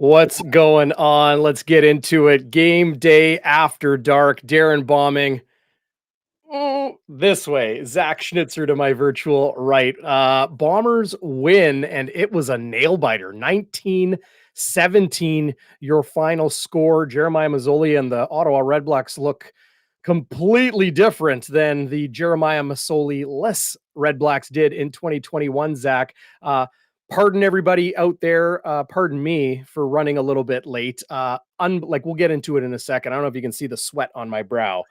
What's going on? Let's get into it. Game day after dark. Darren bombing this way. Zach Schnitzer to my virtual right. Bombers win, and it was a nail biter. 19-17, your final score. Jeremiah Masoli and the Ottawa RedBlacks look completely different than the Jeremiah Masoli-less RedBlacks did in 2021, Zach. Pardon everybody out there. Pardon me for running a little bit late. We'll get into it in a second. I don't know if you can see the sweat on my brow,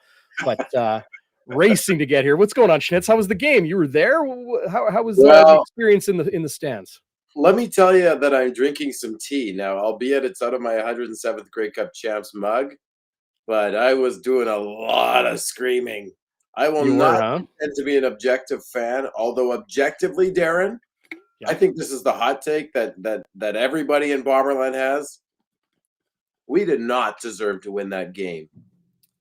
but racing to get here. What's going on, Schnitz? How was the game? You were there. How was the experience in the stands? Let me tell you that I'm drinking some tea now, albeit it's out of my 107th Grey Cup Champs mug, but I was doing a lot of screaming. I will not pretend to be an objective fan, although objectively, Darren, I think this is the hot take that everybody in Bomberland has. We did not deserve to win that game.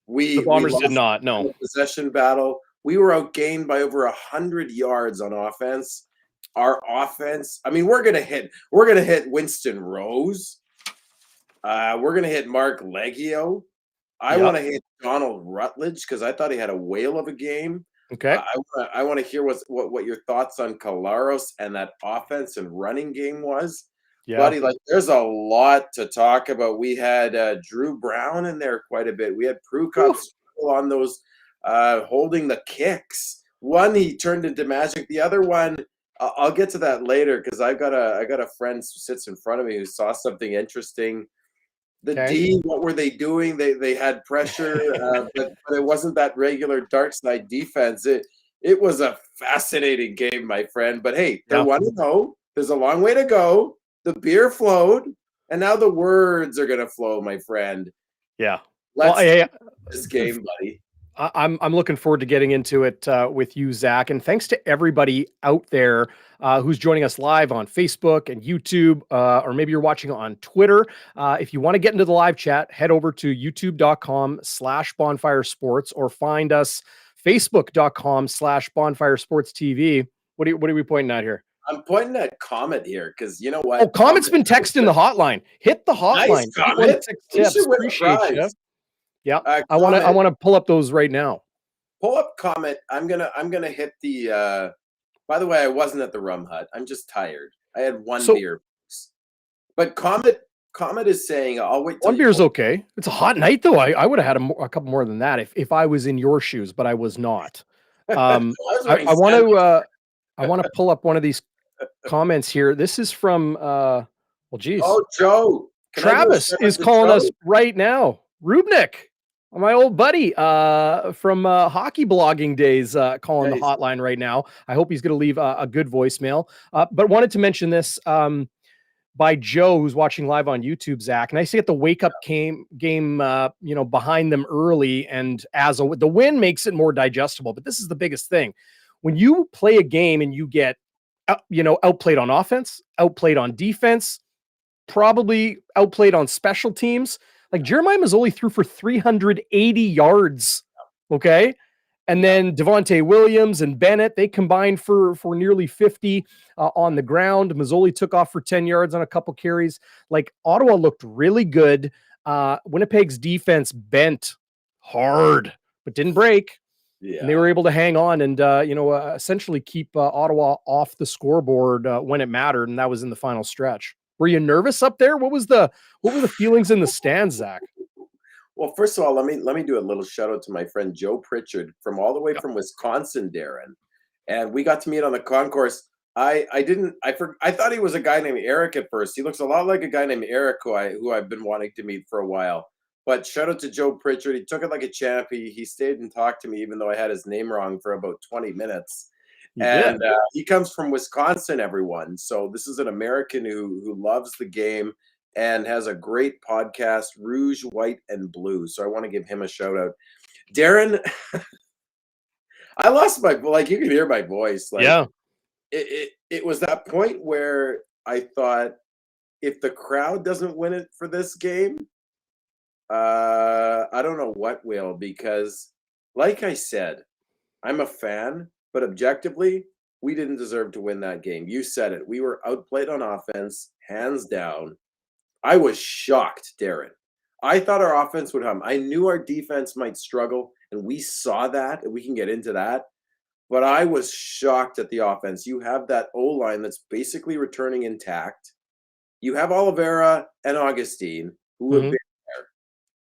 The Bombers did not. No possession battle. We were outgained by over 100 yards on offense. Our offense. I mean, we're gonna hit Winston Rose. We're gonna hit Mark Leggio. I want to hit Donald Rutledge because I thought he had a whale of a game. Okay. I want to hear what your thoughts on Kalaros and that offense and running game was. Yeah. Buddy, there's a lot to talk about. We had Drew Brown in there quite a bit. We had Prukop on those holding the kicks. One he turned into magic. The other one, I'll get to that later because I got a friend who sits in front of me who saw something interesting. The D, what were they doing? They had pressure, but it wasn't that regular dark side defense. It was a fascinating game, my friend. But hey, they're 1-0. There's a long way to go. The beer flowed, and now the words are gonna flow, my friend. Yeah. Let's this game, buddy. I'm looking forward to getting into it with you, Zach. And thanks to everybody out there who's joining us live on Facebook and YouTube, or maybe you're watching on Twitter. If you want to get into the live chat, head over to youtube.com/Bonfire Sports or find us facebook.com/Bonfire Sports TV. What are we pointing at here? I'm pointing at Comet here because you know what? Oh, Comet's been texting the hotline. Hit the hotline. Nice, Comet. Appreciate you. Yeah, I want to pull up those right now. Pull up Comet. I'm gonna hit the. By the way, I wasn't at the Rum Hut. I'm just tired. I had one beer. But Comet is saying, "I'll wait." One beer's okay. It's a hot night though. I would have had a couple more than that if I was in your shoes, but I was not. I want to pull up one of these comments here. This is from geez. Oh, Joe. Travis is calling us right now. Rubnik, my old buddy from hockey blogging days, calling the hotline right now. I hope he's going to leave a good voicemail. But wanted to mention this by Joe, who's watching live on YouTube, Zach. And I see at the wake up game, behind them early, and the win makes it more digestible. But this is the biggest thing. When you play a game and you get, outplayed on offense, outplayed on defense, probably outplayed on special teams. Like Jeremiah Masoli threw for 380 yards. Okay. And then Devontae Williams and Bennett, they combined for nearly 50 on the ground. Masoli took off for 10 yards on a couple carries. Like Ottawa looked really good. Winnipeg's defense bent hard, but didn't break. Yeah. And they were able to hang on and, essentially keep Ottawa off the scoreboard when it mattered. And that was in the final stretch. Were you nervous up there? What were the feelings in the stands, Zach? Well, first of all, let me do a little shout out to my friend Joe Pritchard from all the way from Wisconsin, Darren. And we got to meet on the concourse. I thought he was a guy named Eric at first. He looks a lot like a guy named Eric who I've been wanting to meet for a while. But shout out to Joe Pritchard. He took it like a champ. He stayed and talked to me, even though I had his name wrong for about 20 minutes. He comes from Wisconsin, everyone. So this is an American who loves the game and has a great podcast, Rouge, White, and Blue. So I want to give him a shout out. Darren, I lost my, you can hear my voice. It was that point where I thought, if the crowd doesn't win it for this game, I don't know what will, because like I said, I'm a fan, but objectively, we didn't deserve to win that game. You said it. We were outplayed on offense, hands down. I was shocked, Darren. I thought our offense would hum. I knew our defense might struggle, and we saw that, and we can get into that. But I was shocked at the offense. You have that O-line that's basically returning intact. You have Oliveira and Augustine, who have been there.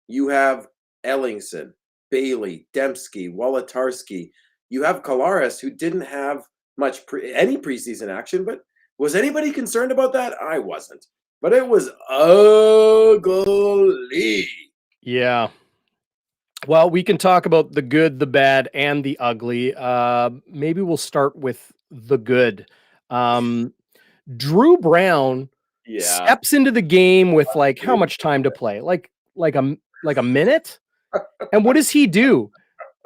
You have Ellingson, Bailey, Dembski, Wolotarski. You have Kolaris, who didn't have much any preseason action, but was anybody concerned about that? I wasn't. But it was ugly. Yeah. Well, we can talk about the good, the bad, and the ugly. Maybe we'll start with the good. Drew Brown steps into the game with like how much time to play? Like a minute? And what does he do?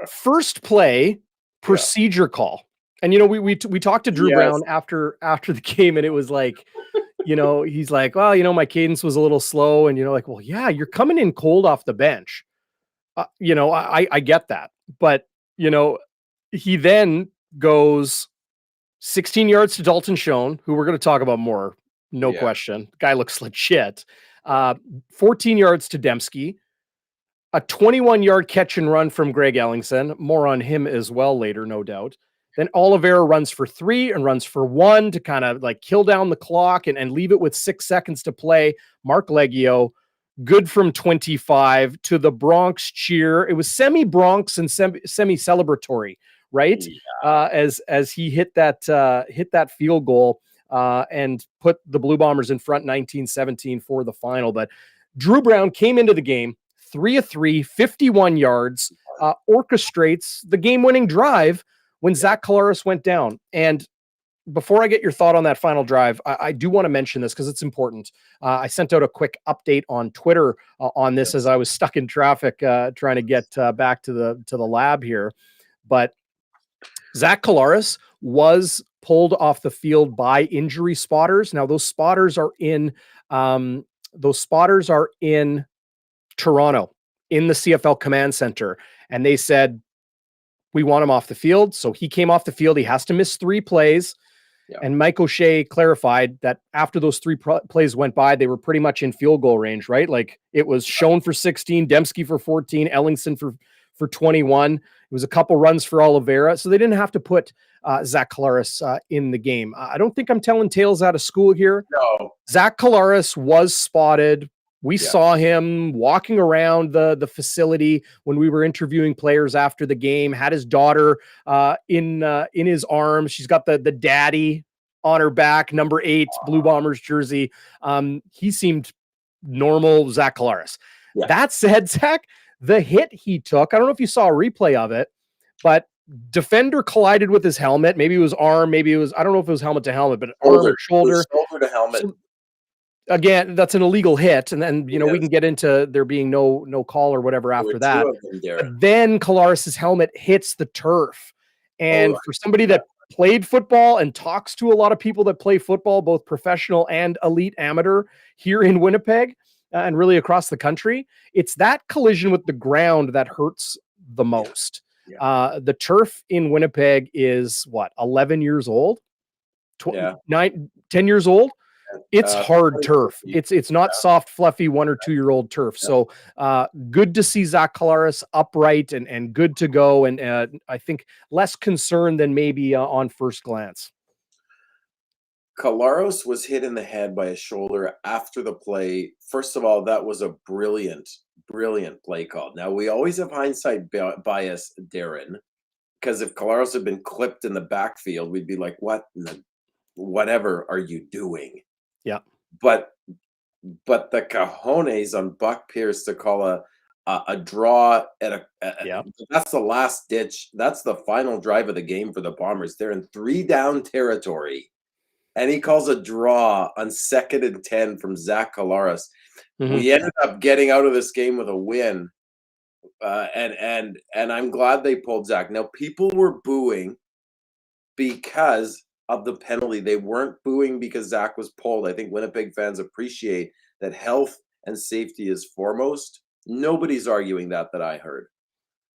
First play, procedure call. And we talked to Drew Brown after the game, and it was like, he's like, well, my cadence was a little slow, and like, well, yeah, you're coming in cold off the bench. I get that, but he then goes 16 yards to Dalton Schoen, who we're going to talk about more, no question. The guy looks legit. 14 yards to Dembski, a 21-yard catch and run from Greg Ellingson. More on him as well later, no doubt. Then Oliveira runs for 3 and runs for 1 to kind of like kill down the clock and leave it with 6 seconds to play. Mark Leggio, good from 25 to the Bronx cheer. It was semi-Bronx and semi-celebratory, right? Yeah. As he hit that field goal and put the Blue Bombers in front 19-17 for the final. But Drew Brown came into the game 3 of 3, 51 yards, orchestrates the game-winning drive when Zach Collaros went down. And before I get your thought on that final drive, I do want to mention this because it's important. I sent out a quick update on Twitter on this as I was stuck in traffic trying to get back to the lab here. But Zach Collaros was pulled off the field by injury spotters. Now those spotters are in Toronto in the CFL Command Center, and they said, we want him off the field. So he came off the field. He has to miss 3 plays. Yeah. And Mike O'Shea clarified that after those 3 plays went by, they were pretty much in field goal range, right? Like it was Schoen for 16, Dembski for 14, Ellingson for 21. It was a couple runs for Oliveira. So they didn't have to put Zach Collaros in the game. I don't think I'm telling tales out of school here. No. Zach Collaros was spotted. We saw him walking around the facility when we were interviewing players after the game, had his daughter in his arms. She's got the daddy on her back, number 8 Blue Bombers jersey. He seemed normal, Zach Collaros. Yeah. That said, Zach, the hit he took, I don't know if you saw a replay of it, but defender collided with his helmet. Maybe it was arm, maybe it was, I don't know if it was helmet to helmet, but arm or shoulder. Shoulder to helmet. So, again, that's an illegal hit, and then we can get into there being no call or whatever after that. But then Collaros' helmet hits the turf, and for somebody that played football and talks to a lot of people that play football, both professional and elite amateur here in Winnipeg and really across the country, it's that collision with the ground that hurts the most. Yeah. The turf in Winnipeg is 11 years old, 10 years old. It's hard turf. It's not soft, fluffy 1 or 2 year old turf. So good to see Zach Collaros upright and good to go. And I think less concerned than maybe on first glance. Collaros was hit in the head by a shoulder after the play. First of all, that was a brilliant play call. Now, we always have hindsight bias, Darren, because if Collaros had been clipped in the backfield, we'd be like, whatever are you doing? Yeah. But the cojones on Buck Pierce to call a draw at that's the last ditch. That's the final drive of the game for the Bombers. They're in 3 down territory. And he calls a draw on 2nd and 10 from Zach Collaros. Mm-hmm. We ended up getting out of this game with a win. And I'm glad they pulled Zach. Now, people were booing because of the penalty. They weren't booing because Zach was pulled. I think Winnipeg fans appreciate that health and safety is foremost. Nobody's arguing that I heard.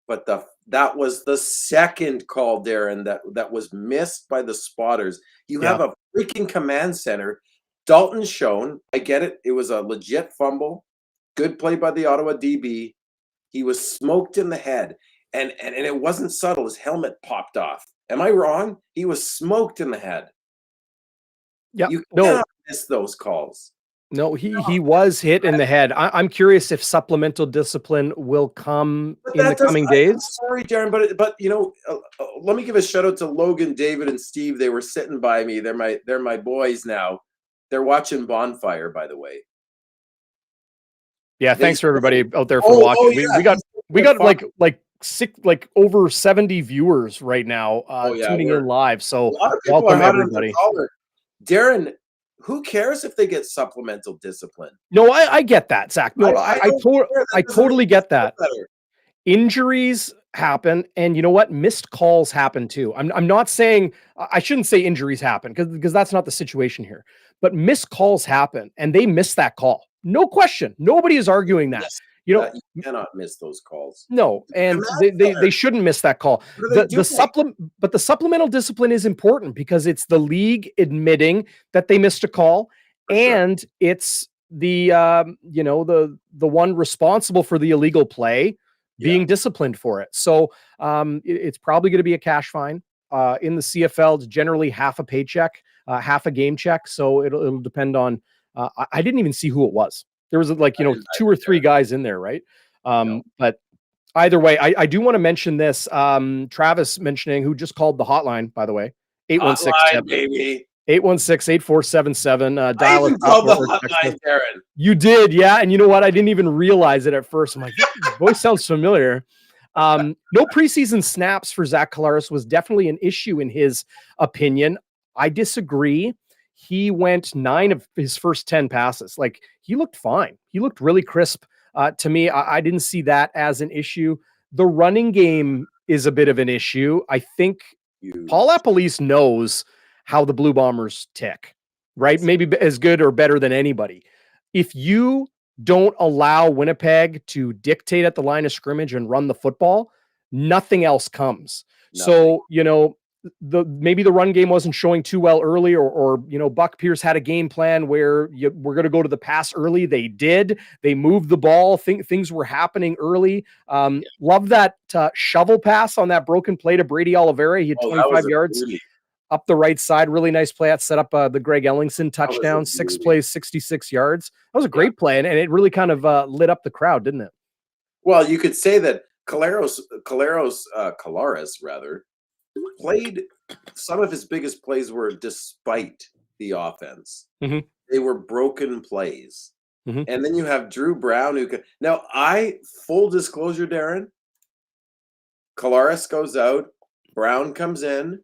But that was the second call, Darren, that was missed by the spotters. You have a freaking command center. Dalton Schoen, I get it. It was a legit fumble. Good play by the Ottawa DB. He was smoked in the head, and it wasn't subtle. His helmet popped off. Am I wrong? He was smoked in the head. Yeah, You no, cannot miss those calls. no, he was hit in the head. I'm curious if supplemental discipline will come in the coming days. I'm sorry, Darren, but you know, let me give a shout out to Logan, David, and Steve. They were sitting by me. They're my boys now. They're watching Bonfire, by the way. Yeah, thanks for everybody out there for watching. Yeah. We got like over 70 viewers right now tuning in live. So welcome everybody. Darren, who cares if they get supplemental discipline? No, I get that, Zach. No, I totally get that. Injuries happen, and you know what? Missed calls happen too. I'm not saying I shouldn't say injuries happen because that's not the situation here. But missed calls happen, and they miss that call. No question. Nobody is arguing that. Yes, you know, you cannot miss those calls. No, and they shouldn't miss that call. But the supplemental discipline is important because it's the league admitting that they missed a call, and it's the the one responsible for the illegal play being disciplined for it. So it's probably going to be a cash fine. In the CFL, it's generally half a paycheck, half a game check. So it'll depend on. I didn't even see who it was. There was like, 2 or 3 guys in there, right? But either way, I do want to mention this. Travis mentioning, who just called the hotline, by the way, 816-847-77. Dial it up. Darren. You did, yeah. And you know what? I didn't even realize it at first. I'm like, your voice sounds familiar. No preseason snaps for Zach Collaros was definitely an issue in his opinion. I disagree. He went 9 of his first 10 passes. Like, he looked fine. He looked really crisp to me. I didn't see that as an issue. The running game is a bit of an issue. I think Paul Appolice knows how the Blue Bombers tick, right? Maybe as good or better than anybody. If you don't allow Winnipeg to dictate at the line of scrimmage and run the football, nothing else comes. So, maybe the run game wasn't showing too well early, or Buck Pierce had a game plan where we're going to go to the pass early. They did. They moved the ball. Things were happening early. Love that shovel pass on that broken play to Brady Oliveira. He had 25 yards up the right side. Really nice play. That set up the Greg Ellingson touchdown. 6 plays, 66 yards. That was a great play, and it really kind of lit up the crowd, didn't it? Well, you could say that Collaros played some of his biggest plays were despite the offense. Mm-hmm. They were broken plays. Mm-hmm. And then you have Drew Brown who could full disclosure, Darren, Collaros goes out, Brown comes in.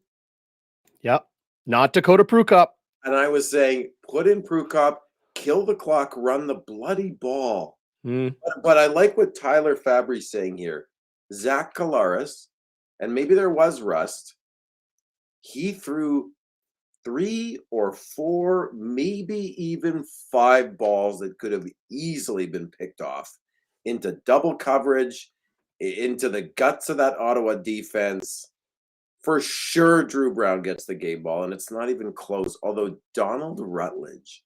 Yep. Not Dakota Prukop. And I was saying, put in Prukop, kill the clock, run the bloody ball. But I like what Tyler Fabry's saying here. Zach Collaros, and maybe there was rust, he threw 3 or 4, maybe even 5 balls that could have easily been picked off into double coverage, into the guts of that Ottawa defense. For sure, Drew Brown gets the game ball, and it's not even close. Although Donald Rutledge,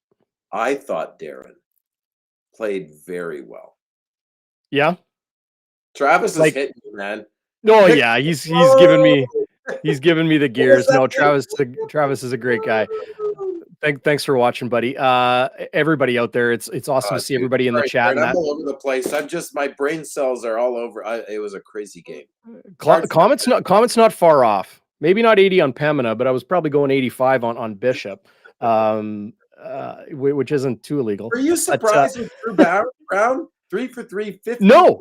I thought, Darren, played very well. Yeah. Travis is hitting you, man. No, yeah, he's giving me the gears. No, Travis is a great guy. Thanks for watching, buddy. Everybody out there, it's awesome to see everybody in the chat. I'm all over the place. My brain cells are all over. It was a crazy game. Comments not far off. Maybe not 80 on Pemina, but I was probably going 85 on Bishop, which isn't too illegal. Were you surprised with Drew Brown? 3 for 3, 50 No.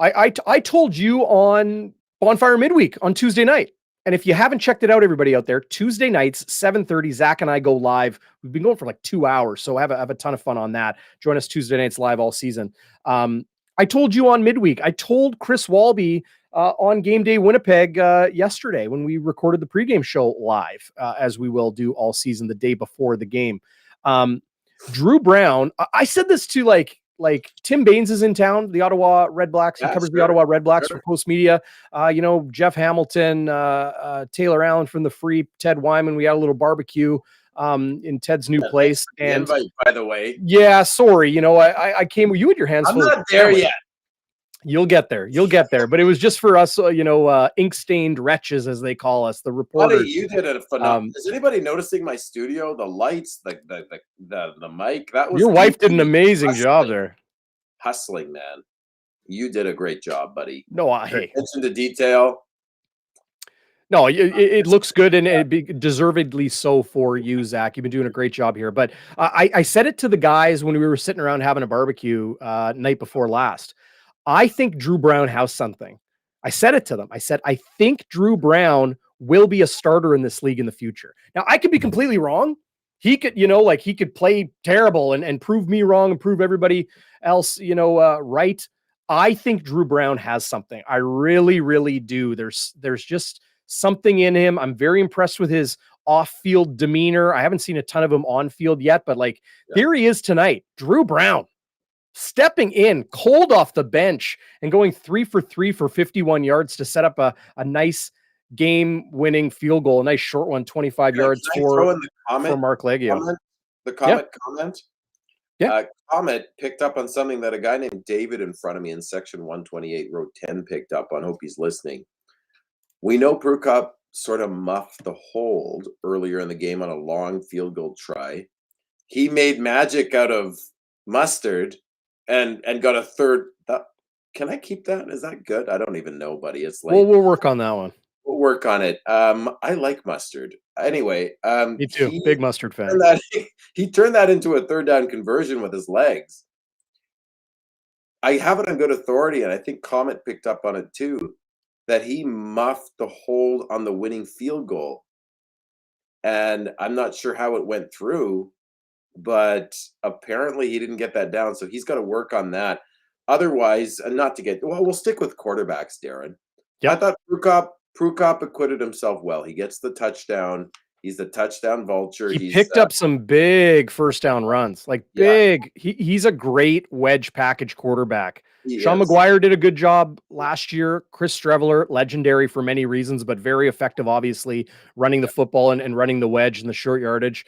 I told you on Bonfire Midweek on Tuesday night. And if you haven't checked it out, everybody out there, Tuesday nights, 7:30, Zach and I go live. We've been going for like 2 hours, so have a ton of fun on that. Join us Tuesday nights live all season. I told you on midweek. I told Chris Walby on GameDay Winnipeg yesterday when we recorded the pregame show live, as we will do all season the day before the game. Drew Brown, I said this to like Tim Baines is in town, the Ottawa RedBlacks. He covers the Ottawa RedBlacks for Post Media. Jeff Hamilton, Taylor Allen from the Free, Ted Wyman. We had a little barbecue in Ted's new place. And invite, by the way. Yeah, sorry. You know, I came with you with your hands full. I'm not there yet. You'll get there. You'll get there. But it was just for us, you know, ink-stained wretches, as they call us, the reporters. Buddy, you did a phenomenal. Is anybody noticing my studio? The lights, the mic. That was your wife did an amazing job there. Hustling, man. You did a great job, buddy. No, attention to detail. No, it looks good, and it deservedly so for you, Zach. You've been doing a great job here. But I said it to the guys when we were sitting around having a barbecue night before last. I think Drew Brown has something. I said it to them. I said, I think Drew Brown will be a starter in this league in the future. Now, I could be completely wrong. He could, you know, like he could play terrible and prove me wrong and prove everybody else, you know, right. I think Drew Brown has something. I really, really do. There's just something in him. I'm very impressed with his off-field demeanor. I haven't seen a ton of him on field yet, but like here he is tonight, Drew Brown. Stepping in cold off the bench and going 3 for 3 for 51 yards to set up a nice game-winning field goal, a nice short one, 25 yards for Mark Leggio. The comment? Yeah. Comet picked up on something that a guy named David in front of me in section 128, row 10, picked up on. Hope he's listening. We know Pregame sort of muffed the hold earlier in the game on a long field goal try. He made magic out of mustard and got a third. Can I keep that? Is that good? I don't even know, buddy. It's like we'll work on that one. We'll work on it. I like mustard. Anyway, me too. Big mustard fan. He turned that into a third down conversion with his legs. I have it on good authority, and I think Comet picked up on it too, that he muffed the hold on the winning field goal. And I'm not sure how it went through, but apparently he didn't get that down. So he's got to work on that. Otherwise, we'll stick with quarterbacks, Darren. Yep. I thought Pregame acquitted himself well. He gets the touchdown. He's the touchdown vulture. He picked up some big first down runs, like big. He's a great wedge package quarterback. Sean McGuire did a good job last year. Chris Streveler, legendary for many reasons, but very effective, obviously, running the football and running the wedge and the short yardage.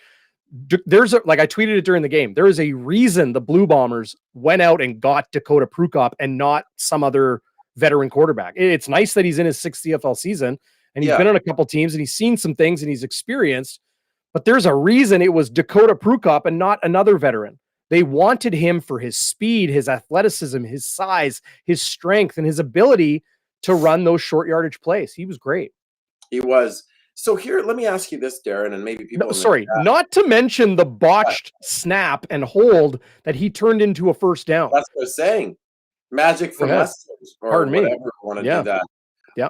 Like I tweeted it during the game, there is a reason the Blue Bombers went out and got Dakota Pregame and not some other veteran quarterback. It's nice that he's in his 6th CFL season and he's been on a couple teams and he's seen some things and he's experienced, but there's a reason it was Dakota Pregame and not another veteran. They wanted him for his speed, his athleticism, his size, his strength, and his ability to run those short yardage plays. He was great. He was. So here, let me ask you this, Darren, and maybe people. Not to mention the botched snap and hold that he turned into a first down. That's what I was saying. Magic from us, or Pardon me. Whatever. Want to do that? Yeah.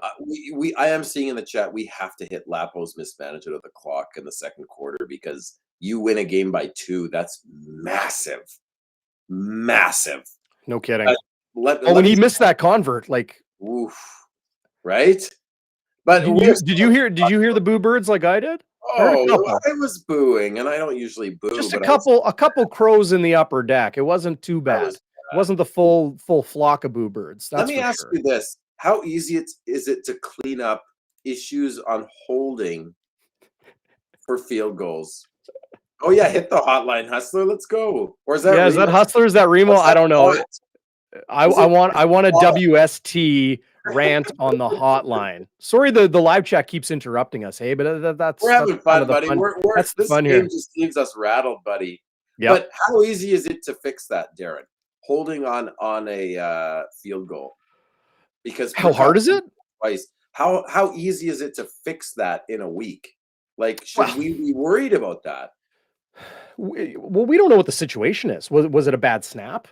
I am seeing in the chat we have to hit Lapo's mismanagement of the clock in the second quarter because you win a game by 2. That's massive, massive. No kidding. When he missed that convert, like, oof, right? But did you hear the boo birds like I did? Oh, I was booing, and I don't usually boo. Just a couple crows in the upper deck. It wasn't too bad. It wasn't the full flock of boo birds. Let me ask you this: how easy is it to clean up issues on holding for field goals? Oh yeah, hit the hotline, Hustler. Let's go. Or is that is that Hustler? Is that Remo? I don't know. I want a WST rant on the hotline. Sorry, the live chat keeps interrupting us. Hey, but that's we're having fun, buddy. That's this fun game here. Just leaves us rattled, buddy. Yeah. But how easy is it to fix that, Darren? Holding on a field goal, because how hard is it? Twice. How easy is it to fix that in a week? Like, should we be worried about that? Well, we don't know what the situation is. Was it a bad snap?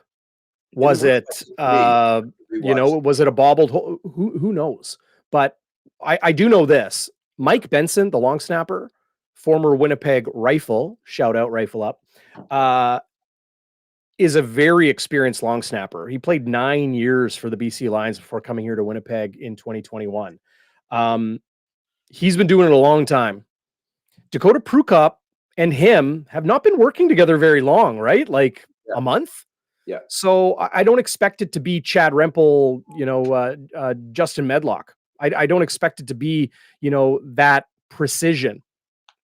Was it, was it a bobbled hole? Who knows? But I do know this. Mike Benson, the long snapper, former Winnipeg Rifle, shout out Rifle Up, is a very experienced long snapper. He played 9 years for the BC Lions before coming here to Winnipeg in 2021. He's been doing it a long time. Dakota Pregame and him have not been working together very long, right? Like a month. Yeah. So I don't expect it to be Chad Rempel, Justin Medlock. I don't expect it to be, that precision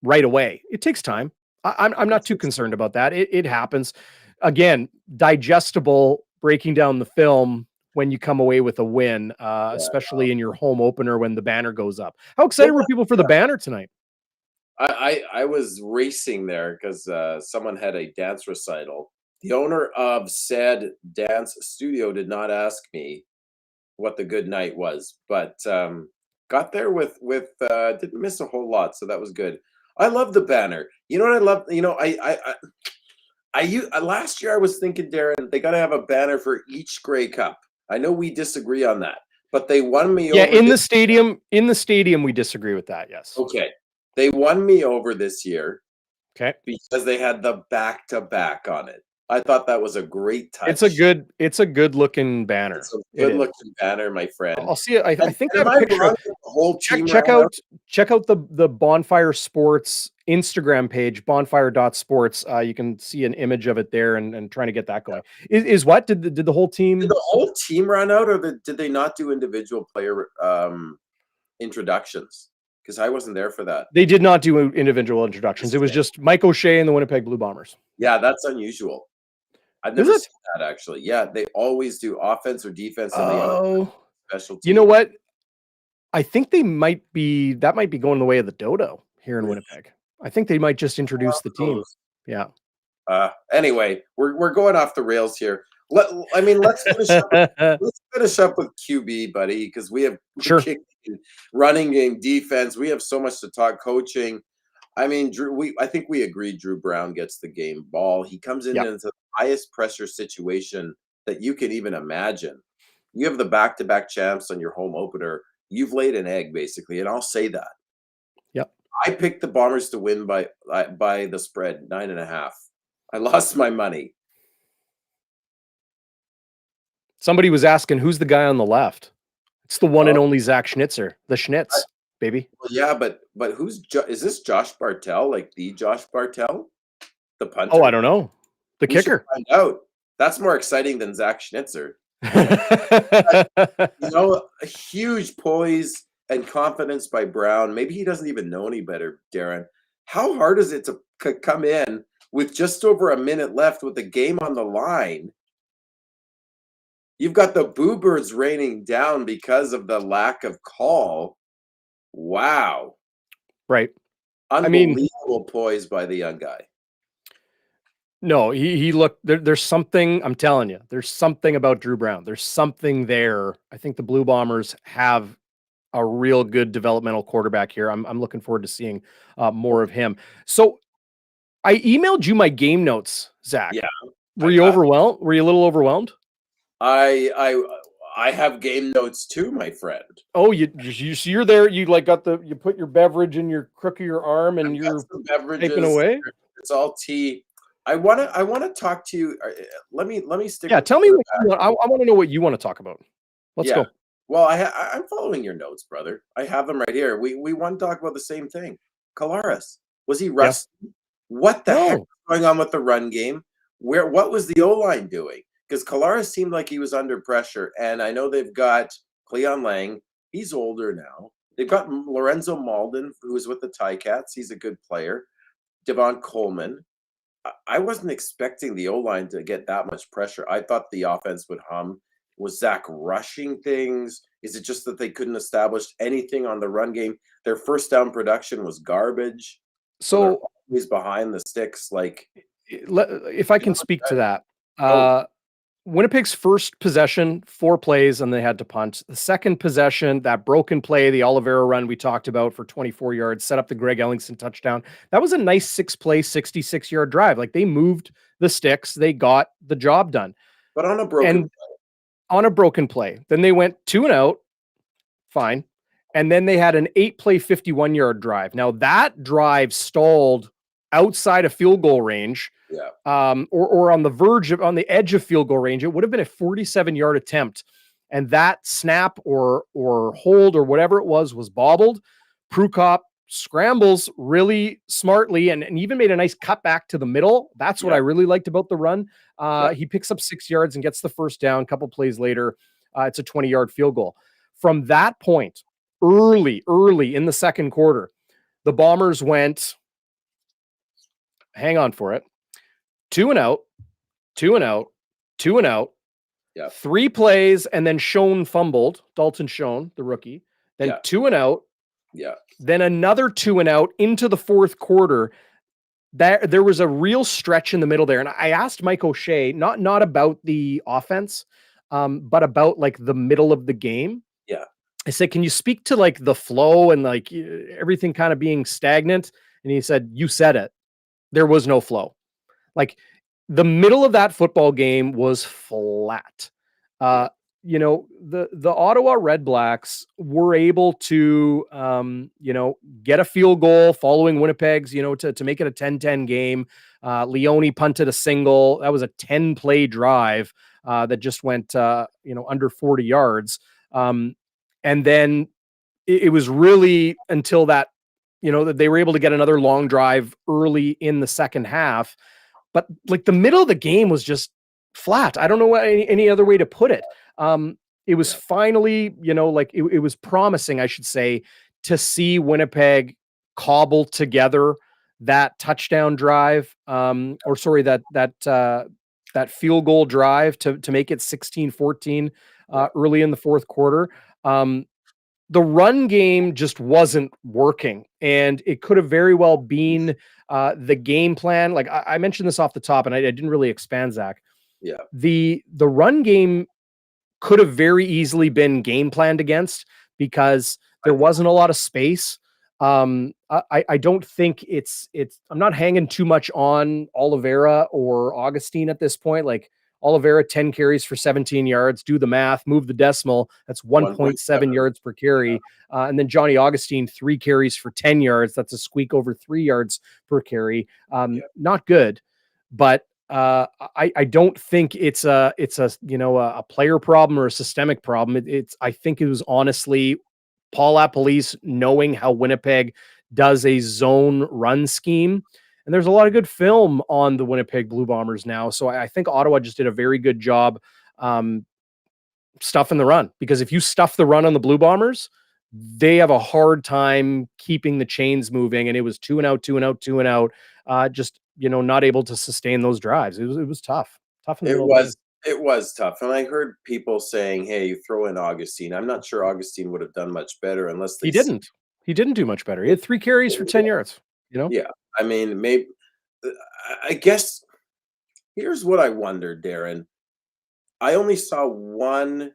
right away. It takes time. I'm not too concerned about that. It happens. Again, digestible breaking down the film when you come away with a win, especially in your home opener when the banner goes up. How excited were people for the banner tonight? I was racing there because someone had a dance recital. The owner of said dance studio did not ask me what the good night was, but got there with didn't miss a whole lot, so that was good. I love the banner. You know what I love? You know, last year I was thinking, Darren, they got to have a banner for each Grey Cup. I know we disagree on that, but they won me over. In the stadium, we disagree with that. Yes. Okay. They won me over this year. Okay. Because they had the back-to-back on it. I thought that was a great touch. It's a good looking banner. It's a good looking banner, my friend. I'll see it. I think I have a picture. The whole team check out the Bonfire Sports Instagram page, bonfire.sports. You can see an image of it there and trying to get that going. Is what did the whole team? Did the whole team run out, or did they not do individual player introductions? Because I wasn't there for that. They did not do individual introductions. It was just Mike O'Shea and the Winnipeg Blue Bombers. Yeah, that's unusual. I've never seen that, actually. Yeah, they always do offense or defense. Special team. You know what? I think that might be going the way of the dodo here in Winnipeg. I think they might just introduce the team. Yeah. Anyway, we're going off the rails here. Let's finish up. Let's finish up with QB, buddy, because we have running game, defense. We have so much to talk. Coaching. I mean, Drew. I think we agreed. Drew Brown gets the game ball. He comes into the highest pressure situation that you can even imagine. You have the back-to-back champs on your home opener. You've laid an egg, basically, and I'll say that. Yep. I picked the Bombers to win by the spread 9.5. I lost my money. Somebody was asking, who's the guy on the left? It's the one and only Zach Schnitzer, the Schnitz, baby. Well, yeah, but is this Josh Bartel, like the Josh Bartel, the punter? Oh, I don't know. The kicker. Find out. That's more exciting than Zach Schnitzer. A huge poise and confidence by Brown. Maybe he doesn't even know any better, Darren. How hard is it to come in with just over a minute left with the game on the line? You've got the Boo Birds raining down because of the lack of call. Wow. Right. Unbelievable poise by the young guy. No, he looked there's something, I'm telling you, there's something about Drew Brown. There's something there. I think the Blue Bombers have a real good developmental quarterback here. I'm looking forward to seeing more of him. So I emailed you my game notes, Zach. Yeah. Were you overwhelmed? Were you a little overwhelmed? I have game notes too, my friend. Oh, you're there. You you put your beverage in your crook of your arm and you're typing away. It's all tea. I want to talk to you. Let me stick. Yeah, tell me what you want. I want to know what you want to talk about. Let's go. Well, I'm following your notes, brother. I have them right here. We want to talk about the same thing. Kalaris, was he rusty? Yeah. What the heck was going on with the run game? What was the O-line doing? Because Kalaris seemed like he was under pressure, and I know they've got Cleon Lang. He's older now. They've got Lorenzo Malden, who's with the Ticats. He's a good player. Devon Coleman. I wasn't expecting the O-line to get that much pressure. I thought the offense would hum. Was Zach rushing ththings? Is it just that they couldn't establish anything on the run game? Their first down production was garbage. So he's behind the sticks. Like, if I can speak to that, Winnipeg's first possession, 4 plays, and they had to punt. The second possession, that broken play, the Oliveira run we talked about for 24 yards, set up the Greg Ellingson touchdown. That was a nice 6-play, 66-yard drive. Like, they moved the sticks. They got the job done. But on a broken play. Then they went 2 and out. Fine. And then they had an 8-play, 51-yard drive. Now, that drive stalled outside of field goal range. Yeah. Or on the verge of, on the edge of field goal range. It would have been a 47-yard attempt. And that snap or hold or whatever it was bobbled. Prukop scrambles really smartly and even made a nice cut back to the middle. That's what I really liked about the run. He picks up 6 yards and gets the first down. A couple plays later, it's a 20-yard field goal. From that point, early in the second quarter, the Bombers went hang on for it. 2 and out, 2 and out, 2 and out. Yeah. 3 plays, and then Schoen fumbled. Dalton Schoen, the rookie. Then 2 and out. Yeah. Then another 2 and out into the fourth quarter. There was a real stretch in the middle there. And I asked Mike O'Shea, not about the offense, but about like the middle of the game. Yeah. I said, can you speak to like the flow and like everything kind of being stagnant? And he said, you said it. There was no flow. Like the middle of that football game was flat. You know, the Ottawa RedBlacks were able to, you know, get a field goal following Winnipeg's, you know, to make it a 10-10 game. Leone punted a single. That was a 10-play drive that just went, you know, under 40 yards. And then it was really until that, you know, that they were able to get another long drive early in the second half. But like the middle of the game was just flat. I don't know any other way to put it. It was finally, you know, like it was promising, I should say, to see Winnipeg cobble together that touchdown drive, or sorry, that field goal drive to make it 16-14 early in the fourth quarter. The run game just wasn't working, and it could have very well been the game plan. Like I mentioned this off the top, and I didn't really expand, Zach. Yeah. The run game could have very easily been game planned against because there wasn't a lot of space. I don't think it's I'm not hanging too much on Oliveira or Augustine at this point. Like Oliveira, 10 carries for 17 yards. Do the math, move the decimal. That's 1.7 yards per carry. And then Johnny Augustine, 3 carries for 10 yards. That's a squeak over 3 yards per carry. Not good, but I don't think it's a you know, a player problem or a systemic problem. I think it was honestly Paul LaPolice knowing how Winnipeg does a zone run scheme. And there's a lot of good film on the Winnipeg Blue Bombers now. So I think Ottawa just did a very good job stuffing the run, because if you stuff the run on the Blue Bombers, they have a hard time keeping the chains moving. And it was 2 and out, 2 and out, 2 and out. Just, you know, not able to sustain those drives. It was tough. Tough. It was tough. And I heard people saying, hey, you throw in Augustine. I'm not sure Augustine would have done much better unless he didn't do much better. He had 3 carries for 10 yards, you know? Yeah. I mean, maybe, I guess here's what I wonder, Darren. I only saw one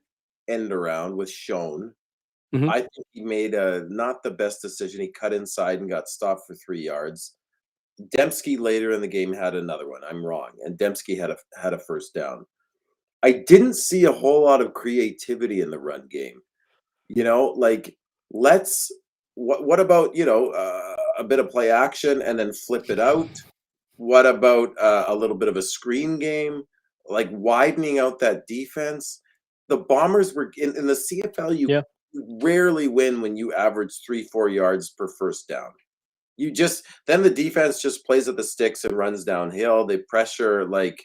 end around with Schoen. Mhm. I think he made not the best decision. He cut inside and got stopped for 3 yards. Dembski later in the game had another one. I'm wrong. And Dembski had a first down. I didn't see a whole lot of creativity in the run game. You know, like what about, you know, a bit of play action and then flip it out? What about a little bit of a screen game, like widening out that defense? The Bombers were in the CFL. You rarely win when you average 3-4 yards per first down. Then the defense just plays at the sticks and runs downhill. They pressure, like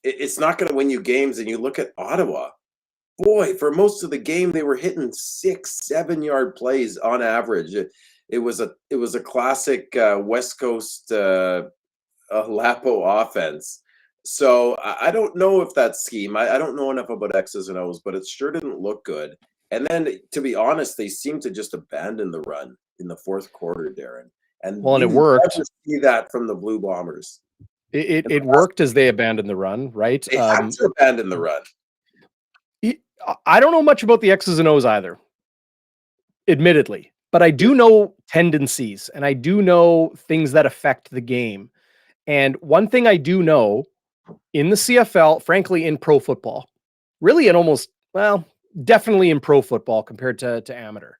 it's not going to win you games. And you look at Ottawa, boy, for most of the game, they were hitting 6-7 yard plays on average. It was a classic West Coast Lapo offense. So I don't know if that scheme, I don't know enough about X's and O's, but it sure didn't look good. And then, to be honest, they seemed to just abandon the run in the fourth quarter, Darren. And it worked. Never see that from the Blue Bombers. It worked as they abandoned the run, right? They had to abandon the run. I don't know much about the X's and O's either, admittedly, but I do know tendencies and I do know things that affect the game. And one thing I do know in the CFL, frankly, in pro football, really in almost, well, definitely in pro football compared to amateur,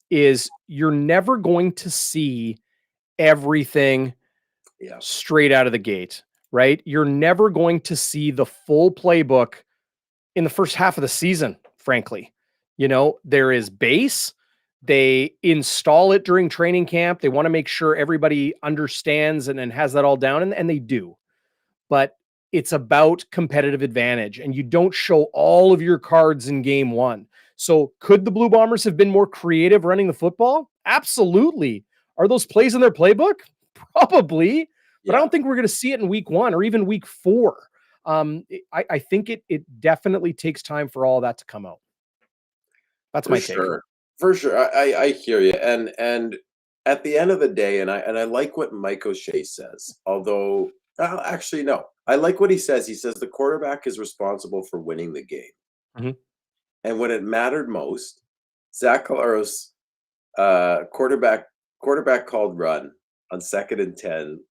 is you're never going to see everything straight out of the gate, right? You're never going to see the full playbook in the first half of the season, frankly. You know, there is base. They install it during training camp. They want to make sure everybody understands and has that all down, and they do. But it's about competitive advantage, and you don't show all of your cards in game one. So could the Blue Bombers have been more creative running the football? Absolutely. Are those plays in their playbook? Probably, but I Yeah. don't think we're going to see it in week 1 or even week 4. I think it definitely takes time for all that to come out. That's For my take. sure. For sure. I hear you. And at the end of the day, and I like what Mike O'Shea says, although actually no. I like what he says. He says the quarterback is responsible for winning the game. Mhm. And when it mattered most, Zach Collaros, quarterback called run on 2nd and 10.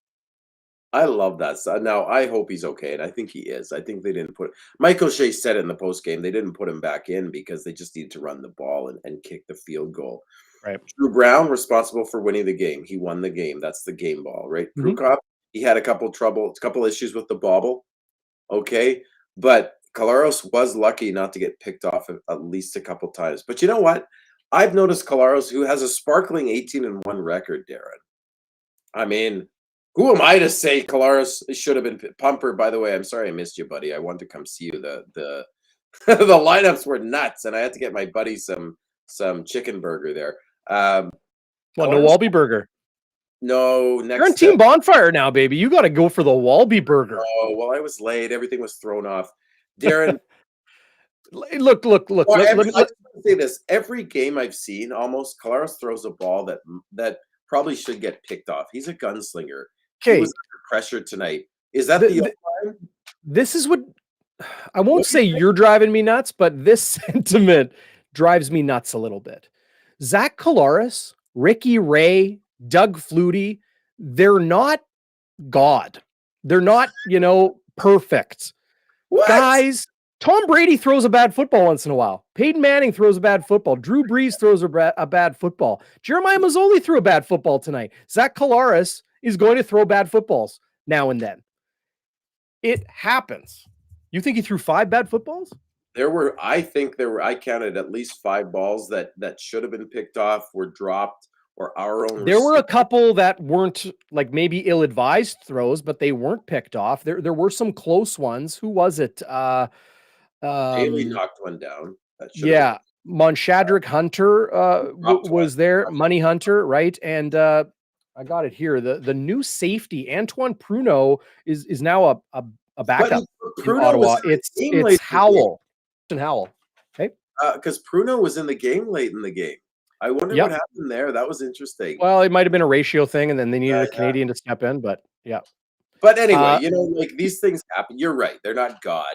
I love that stuff. Now, I hope he's okay, and I think he is. I think they didn't put Mike O'Shea said in the post game they didn't put him back in because they just need to run the ball and kick the field goal. Right. Drew Brown responsible for winning the game. He won the game. That's the game ball, right? Mhm. Prukop, he had a couple issues with the bobble. Okay. But Collaros was lucky not to get picked off at least a couple times. But you know what? I've noticed Collaros, who has a sparkling 18-1 record, Darren. I mean, who am I to say Collaros should have been Pumper? By the way, I'm sorry I missed you, buddy. I wanted to come see you. The the lineups were nuts, and I had to get my buddy some chicken burger there. Well, no Walby burger. No, You're next on Team Bonfire now, baby. You got to go for the Walby burger. Oh, well, I was late. Everything was thrown off. Darren, Look. well, Let I me, just want to say this. Every game I've seen, almost, Collaros throws a ball that probably should get picked off. He's a gunslinger. He okay. was under pressure tonight. Is that the O-line? This is what I won't say you're driving me nuts, but this sentiment drives me nuts a little bit. Zach Collaros, Ricky Ray, Doug Flutie, they're not God. They're not, perfect. What? Guys, Tom Brady throws a bad football once in a while. Peyton Manning throws a bad football. Drew Brees throws a bad football. Jeremiah Mazzoli threw a bad football tonight. Zach Collaros is going to throw bad footballs now and then. It happens. You think he threw 5 bad footballs? I counted at least 5 balls that should have been picked off, were dropped, or our own. There were a couple that weren't like maybe ill-advised throws, but they weren't picked off. There were some close ones. Who was it? Bailey knocked one down. Yeah. Monshadrick Hunter was there. Money Hunter, right? And I got it here. The new safety, Antoine Pruneau, is now a backup in Ottawa. It's Howell. And Howell. Okay. Because Pruneau was in the game late in the game. I wonder what happened there. That was interesting. Well, it might have been a ratio thing, and then they needed a Canadian to step in, but yeah. But anyway, like these things happen. You're right. They're not God.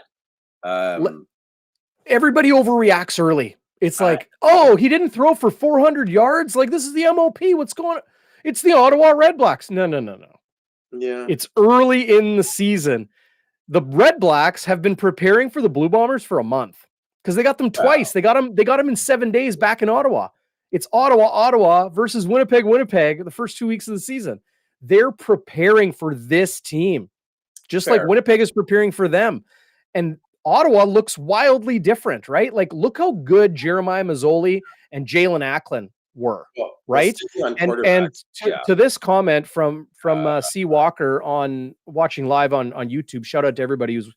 Everybody overreacts early. It's like, oh, he didn't throw for 400 yards. Like, this is the MOP. What's going on? It's the Ottawa RedBlacks. No. Yeah. It's early in the season. The RedBlacks have been preparing for the Blue Bombers for a month because they got them twice. They got them in 7 days back in Ottawa. It's Ottawa versus Winnipeg the first 2 weeks of the season. They're preparing for this team, just like Winnipeg is preparing for them. And Ottawa looks wildly different, right? Like, look how good Jeremiah Mazzoli and Jalen Acklin were, right? And to this comment from C. Walker on watching live on YouTube, shout out to everybody who's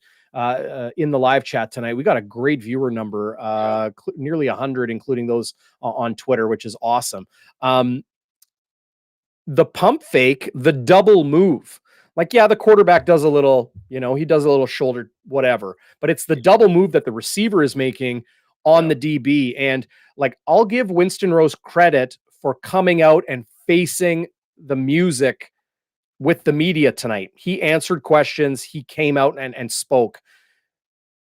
in the live chat tonight. We got a great viewer number, nearly 100, including those on Twitter, which is awesome. The pump fake, the double move. Like, yeah, the quarterback does a little, he does a little shoulder, whatever, but it's the double move that the receiver is making on the DB. And like, I'll give Winston Rose credit for coming out and facing the music with the media tonight. He answered questions. He came out and spoke.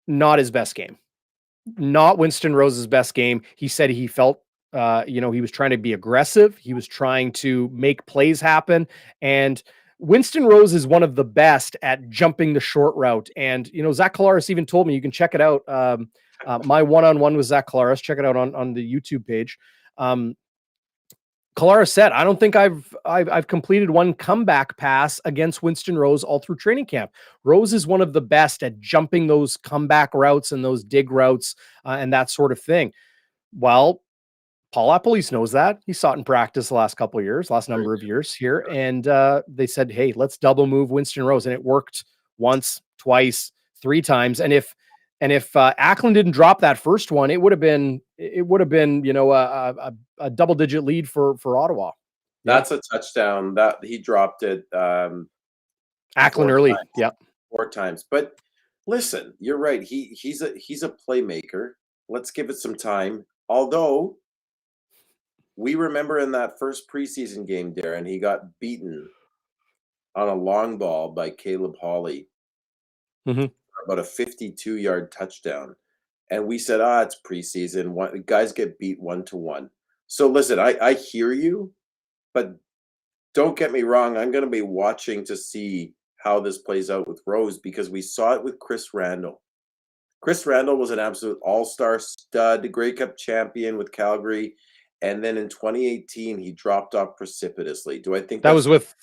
Not his best game. Not Winston Rose's best game. He said he felt, he was trying to be aggressive. He was trying to make plays happen. And Winston Rose is one of the best at jumping the short route. And, Zach Collaros even told me, you can check it out. My one-on-one with Zach Collaros, check it out on the YouTube page. Collaros said, I don't think I've completed one comeback pass against Winston Rose all through training camp. Rose is one of the best at jumping those comeback routes and those dig routes and that sort of thing. Well, Paul Appleese knows that. He saw it in practice the last number of years here. And they said, hey, let's double move Winston Rose. And it worked once, twice, 3 times. And if Acklin didn't drop that first one, it would have been, a double-digit lead for Ottawa. That's a touchdown that he dropped it. Ackland early. Yep. 4 times. But listen, you're right. He's a playmaker. Let's give it some time. Although we remember in that first preseason game, Darren, he got beaten on a long ball by Caleb Hawley, about a 52-yard touchdown. And we said, it's preseason. Guys get beat 1-1. So listen, I hear you, but don't get me wrong. I'm going to be watching to see how this plays out with Rose, because we saw it with Chris Randall. Chris Randall was an absolute all-star stud, Grey Cup champion with Calgary. And then in 2018, he dropped off precipitously. Do I think that was with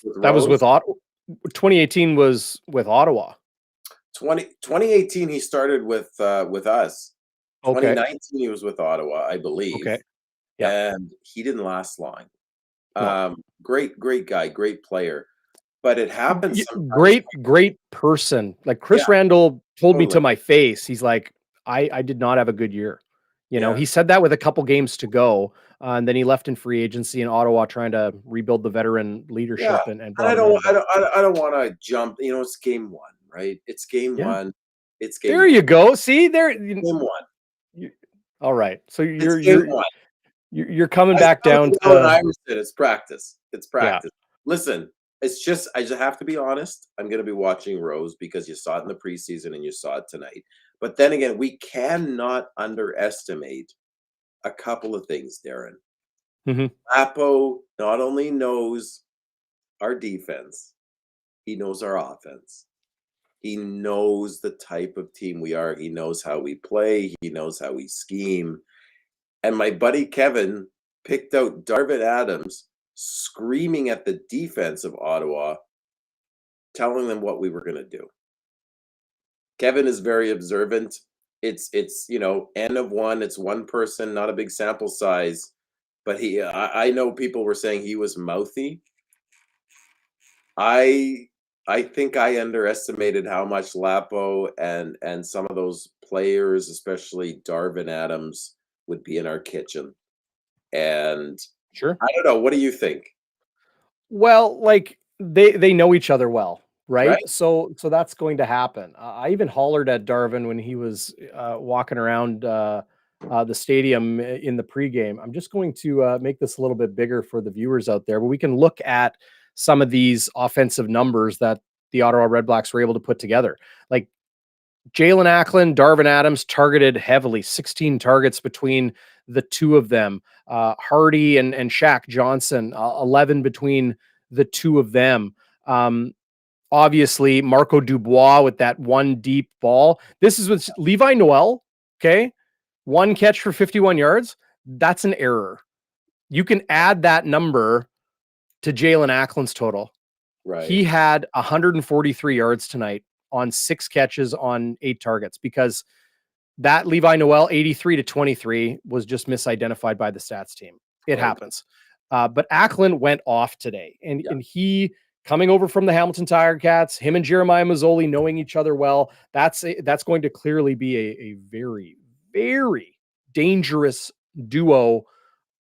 Ottawa? 2018 was with Ottawa. 2018 he started with us. Okay. 2019 he was with Ottawa, I believe. Okay. Yeah. And he didn't last long. No. Great guy, great player. But it happens sometimes. Great person. Like Chris Randall told me to my face, he's like, I did not have a good year. You know, he said that with a couple games to go. And then he left in free agency in Ottawa, trying to rebuild the veteran leadership. And I don't want to jump. You know, it's game 1, right? It's game 1. It's game. There you go. See there. Game 1. All right. So you're coming back down to it's practice. It's practice. Listen, it's just, I just have to be honest. I'm going to be watching Rose because you saw it in the preseason and you saw it tonight. But then again, we cannot underestimate a couple of things, Darren. Lapo not only knows our defense, he knows our offense. He knows the type of team we are. He knows how we play. He knows how we scheme. And my buddy Kevin picked out Darvin Adams screaming at the defense of Ottawa, telling them what we were going to do. Kevin is very observant. It's N of 1. It's one person, not a big sample size. But I know people were saying he was mouthy. I think I underestimated how much Lapo and some of those players, especially Darvin Adams, would be in our kitchen. And sure, I don't know. What do you think? Well, like they know each other well, right? So that's going to happen. I even hollered at Darvin when he was walking around the stadium in the pregame. I'm just going to make this a little bit bigger for the viewers out there, but we can look at some of these offensive numbers that the Ottawa RedBlacks were able to put together. Like Jalen Ackland, Darvin Adams targeted heavily, 16 targets between the two of them. Hardy and Shaq Johnson, 11 between the two of them. Obviously, Marco Dubois with that one deep ball. This is with Levi Noel, okay? 1 catch for 51 yards. That's an error. You can add that number to Jalen Ackland's total. Right. He had 143 yards tonight on 6 catches on 8 targets, because that Levi Noel 83-23 was just misidentified by the stats team. It happens. But Ackland went off today, and he, coming over from the Hamilton Tiger Cats, him and Jeremiah Mazzoli knowing each other well, that's going to clearly be a very, very dangerous duo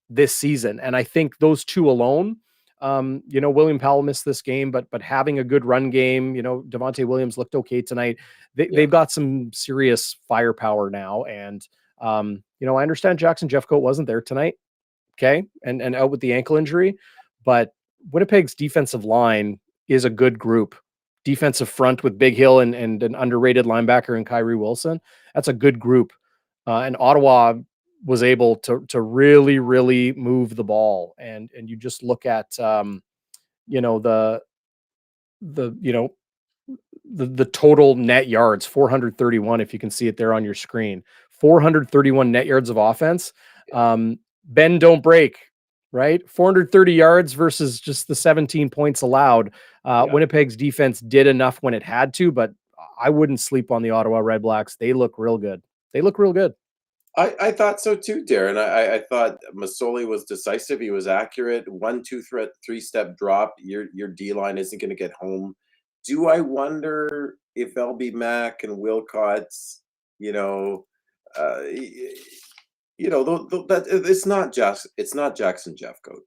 this season. And I think those two alone, William Powell missed this game, but having a good run game, Devontae Williams looked okay tonight. They've got some serious firepower now. And, I understand Jackson Jeffcoat wasn't there tonight. Okay. And out with the ankle injury, but Winnipeg's defensive line is a good group. Defensive front with Big Hill and an underrated linebacker in Kyrie Wilson. That's a good group. And Ottawa was able to really, really move the ball. And you just look at, the total net yards, 431, if you can see it there on your screen, 431 net yards of offense. Bend, don't break, right? 430 yards versus just the 17 points allowed. Winnipeg's defense did enough when it had to, but I wouldn't sleep on the Ottawa RedBlacks. They look real good. I thought so too, Darren. I thought Mazzoli was decisive. He was accurate. 1-2 threat, 3-step drop. Your D line isn't going to get home. Do I wonder if LB Mack and Wilcots, it's not Jackson Jeffcoat.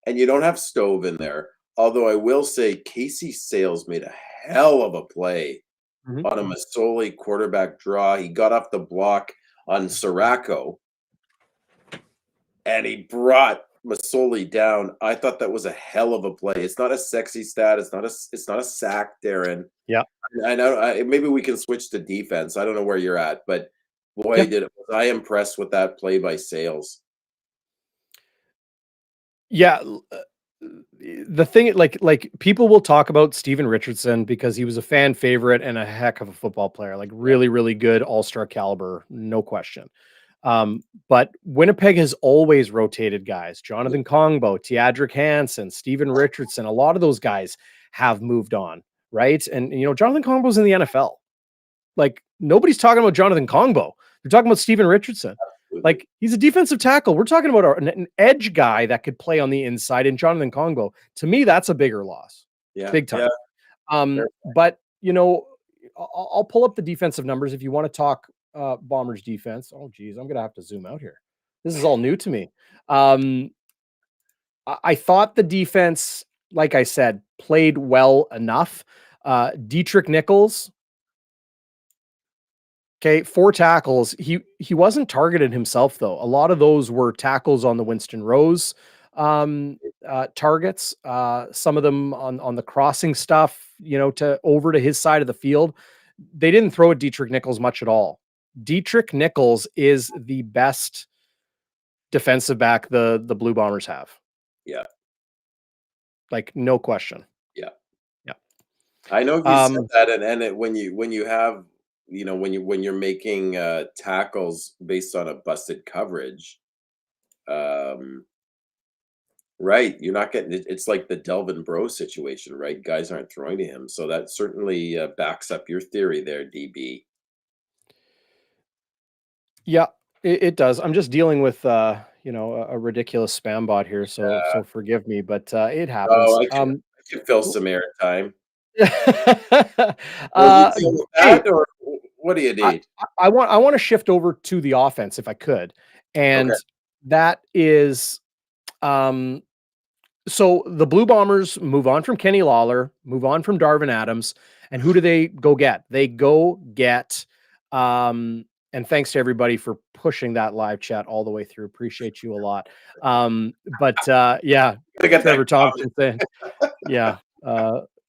and you don't have Stove in there. Although I will say Casey Sales made a hell of a play on a Masoli quarterback draw. He got off the block on Sirocco, and he brought Masoli down. I thought that was a hell of a play. It's not a sexy stat. It's not a sack, Darren. Yeah. I know. Maybe we can switch to defense. I don't know where you're at, but boy, was I impressed with that play by Sales. Yeah. The thing, like people will talk about Steven Richardson because he was a fan favorite and a heck of a football player, like really, really good all-star caliber, no question. But Winnipeg has always rotated guys. Jonathan Kongbo, Teadric Hansen, Steven Richardson, a lot of those guys have moved on, right? And Jonathan Kongbo's in the NFL. Like nobody's talking about Jonathan Kongbo. They're talking about Steven Richardson. Like he's a defensive tackle. We're talking about an edge guy that could play on the inside in Jonathan Kongbo. To me, that's a bigger loss. Yeah. Big time. Yeah. But I'll pull up the defensive numbers if you want to talk Bombers defense. Oh geez, I'm gonna have to zoom out here. This is all new to me. I thought the defense, like I said, played well enough. Dietrich Nichols, okay, 4 tackles. He wasn't targeted himself though. A lot of those were tackles on the Winston Rose targets. Some of them on the crossing stuff, to over to his side of the field. They didn't throw at Dietrich Nichols much at all. Dietrich Nichols is the best defensive back the Blue Bombers have. Yeah. Like no question. Yeah. Yeah. I know you said that, and when you have when you're making tackles based on a busted coverage, right? You're not getting it. It's like the Delvin Bro situation, right? Guys aren't throwing to him, so that certainly backs up your theory there, DB. Yeah, it does. I'm just dealing with a ridiculous spam bot here, so forgive me, but it happens. Oh, I can fill some airtime. Or what do you need? I want to shift over to the offense if I could, and that is, so the Blue Bombers move on from Kenny Lawler, move on from Darvin Adams, and who do they go get? They go get, and thanks to everybody for pushing that live chat all the way through. Appreciate you a lot. Yeah, Trevor Thompson saying, yeah.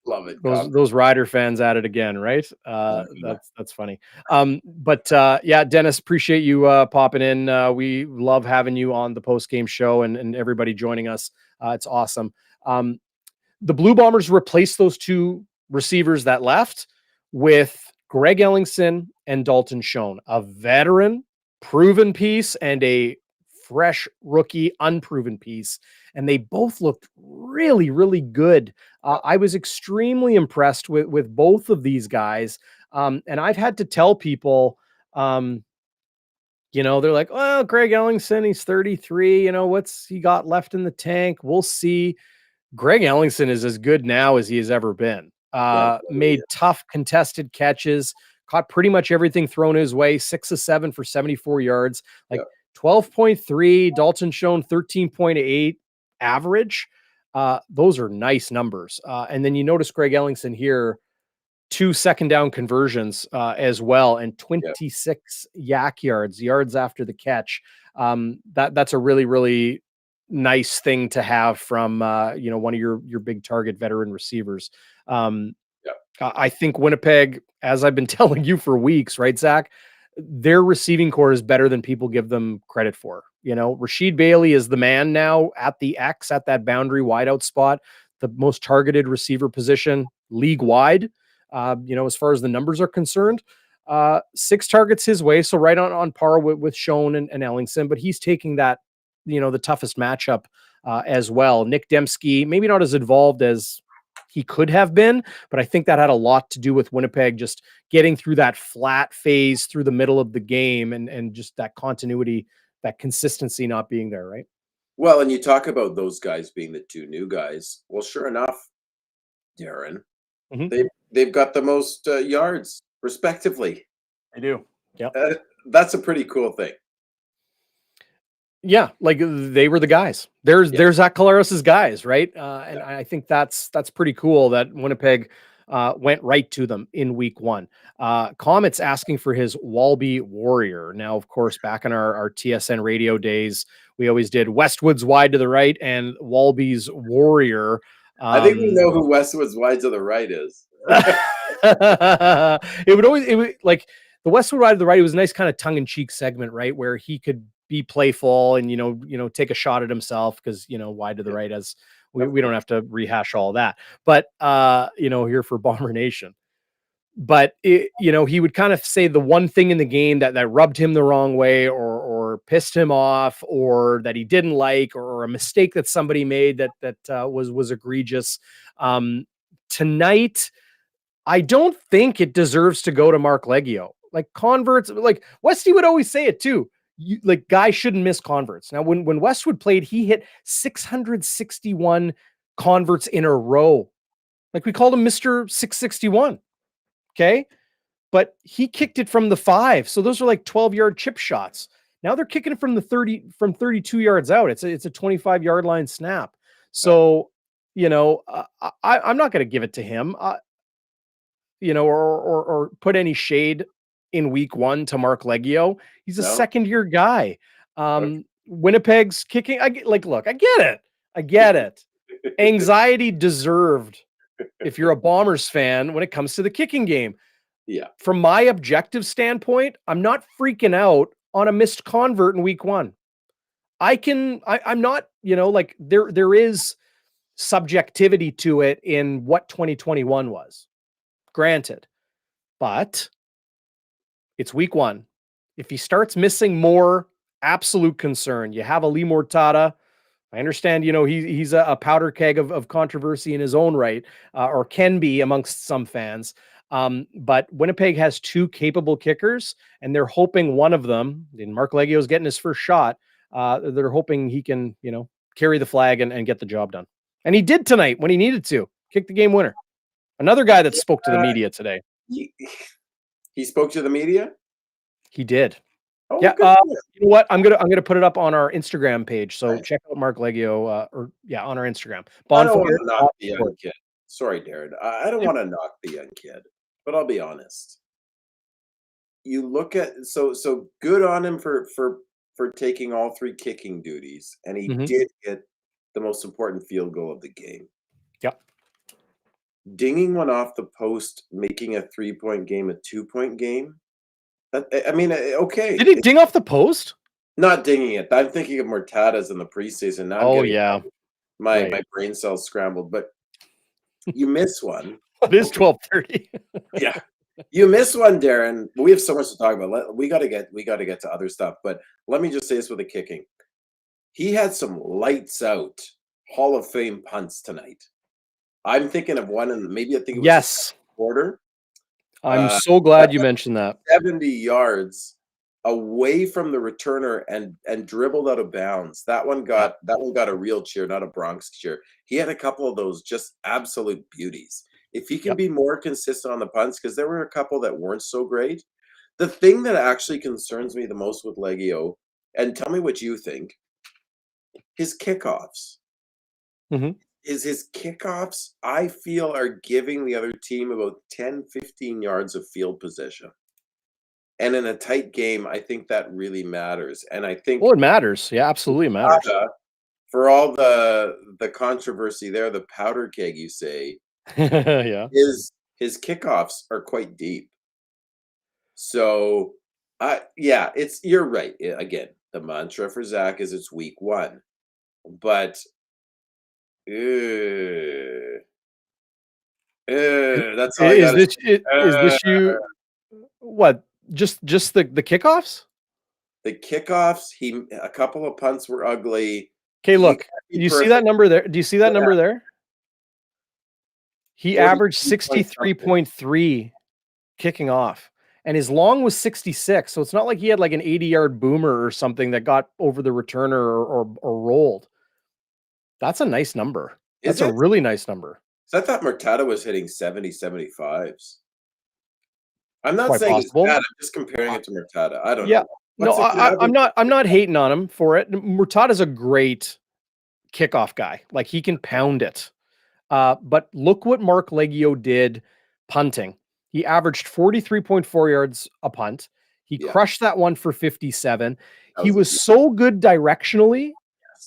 Love it. Those Rider fans at it again, right? That's funny. Yeah, Dennis, appreciate you popping in. We love having you on the post-game show and everybody joining us. It's awesome. The Blue Bombers replaced those 2 receivers that left with Greg Ellingson and Dalton Schoen, a veteran, proven piece, and a fresh rookie, unproven piece. And they both looked really, really good. I was extremely impressed with both of these guys. And I've had to tell people, they're like, well, Greg Ellingson, he's 33. What's he got left in the tank? We'll see. Greg Ellingson is as good now as he has ever been. Made tough contested catches, caught pretty much everything thrown his way, 6 of 7 for 74 yards, 12.3, Dalton Schoen 13.8 average. Those are nice numbers. And then you notice Greg Ellingson here, 2 second down conversions as well, and 26 yak yards after the catch. That's a really, really nice thing to have from one of your big target veteran receivers. I think Winnipeg, as I've been telling you for weeks, right, Zach, their receiving core is better than people give them credit for. Rashid Bailey is the man now at the X, at that boundary wideout spot, the most targeted receiver position league wide. As far as the numbers are concerned, 6 targets his way. So right on par with Schoen and Ellingson, but he's taking that, the toughest matchup as well. Nick Dembski, maybe not as involved as he could have been, but I think that had a lot to do with Winnipeg just getting through that flat phase through the middle of the game and just that continuity, that consistency not being there, right? Well, and you talk about those guys being the 2 new guys. Well, sure enough, Darren, they've got the most yards respectively. They do. Yeah. That's a pretty cool thing. Yeah, like they were the guys. There's Zach Collaros' guys, right? And I think that's pretty cool that Winnipeg went right to them in week one. Comet's asking for his Walby Warrior. Now, of course, back in our TSN radio days, we always did Westwood's wide to the right and Walby's Warrior. I think we know who Westwood's wide to the right is. it would like the Westwood wide to the right. It was a nice kind of tongue-in-cheek segment, right, where he could be playful and take a shot at himself because wide to the right, as we don't have to rehash all that. But here for Bomber Nation. But he would kind of say the one thing in the game that rubbed him the wrong way or pissed him off or that he didn't like or a mistake that somebody made that was egregious. Tonight, I don't think it deserves to go to Mark Leggio. Like converts, like Westy would always say it too. Like guys shouldn't miss converts. Now, when Westwood played, he hit 661 converts in a row. Like we called him Mr. 661. Okay. But he kicked it from the 5. So those are like 12-yard chip shots. Now they're kicking it from the 32 yards out. It's a 25-yard line snap. So, I'm not going to give it to him. Or put any shade in week one to Mark Leggio. He's a second-year guy. Winnipeg's kicking. I get it. Anxiety deserved if you're a Bombers fan when it comes to the kicking game. Yeah. From my objective standpoint, I'm not freaking out on a missed convert in week one. I'm not, there is subjectivity to it in what 2021 was. Granted, but it's week one. If he starts missing more, absolute concern. You have a Lee Mortada. I understand, he's a powder keg of controversy in his own right, or can be amongst some fans. But Winnipeg has 2 capable kickers, and they're hoping one of them, and Mark Leggio's getting his first shot. They're hoping he can, carry the flag and get the job done. And he did tonight when he needed to kick the game winner. Another guy that spoke to the media today. He spoke to the media? He did. Oh, yeah. You know what? I'm gonna put it up on our Instagram page. So check out Mark Leggio, on our Instagram. I don't want to knock the young kid. Sorry, Darren. I don't want to knock the young kid, but I'll be honest. You look at so good on him for taking all 3 kicking duties, and he did hit the most important field goal of the game. Yep. Dinging one off the post, making a 3-point game a 2-point game. Okay. Did he ding off the post? Not dinging it. I'm thinking of Mortadas in the preseason. Now my brain cells scrambled. But you miss one. It is 12:30. Yeah, you miss one, Darren. We have so much to talk about. We got to get to other stuff. But let me just say this with the kicking. He had some lights out Hall of Fame punts tonight. I'm thinking of one, and maybe I think it was quarter. I'm so glad you mentioned that. 70 yards away from the returner and dribbled out of bounds. That one got a real cheer, not a Bronx cheer. He had a couple of those just absolute beauties. If he can be more consistent on the punts, because there were a couple that weren't so great. The thing that actually concerns me the most with Leggio, and tell me what you think, his kickoffs. His kickoffs, I feel, are giving the other team about 10, 15 yards of field position. And in a tight game, I think that really matters. And I think it matters. Yeah, absolutely matters. For all the controversy there, the powder keg, you say, his kickoffs are quite deep. So, you're right. Again, the mantra for Zach is it's week one. But that's all is this you? What? Just the kickoffs? The kickoffs. A couple of punts were ugly. Okay, look. You see that number there? Do you see that number there? He averaged 63.3 kicking off, and his long was 66. So it's not like he had like an 80-yard boomer or something that got over the returner or rolled. That's a nice number. That's a really nice number. So I thought Mortada was hitting 70, 75s. I'm not saying it's bad. I'm just comparing it to Mortada. I don't know. No, I'm not hating on him for it. Murtada's a great kickoff guy. Like he can pound it. But look what Mark Leggio did punting. He averaged 43.4 yards a punt. He crushed that one for 57. He was so good directionally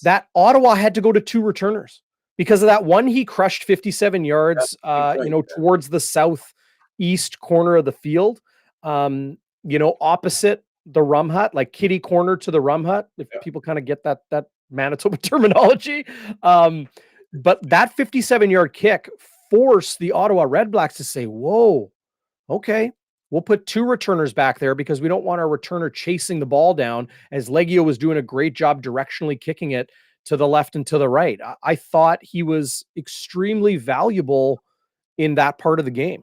that Ottawa had to go to 2 returners because of that one. He crushed 57 yards, towards the southeast corner of the field, opposite the rum hut, like kitty corner to the rum hut. If people kind of get that Manitoba terminology. But that 57-yard kick forced the Ottawa RedBlacks to say, whoa, okay, we'll put 2 returners back there because we don't want our returner chasing the ball down, as Leggio was doing a great job directionally kicking it to the left and to the right. I thought he was extremely valuable in that part of the game.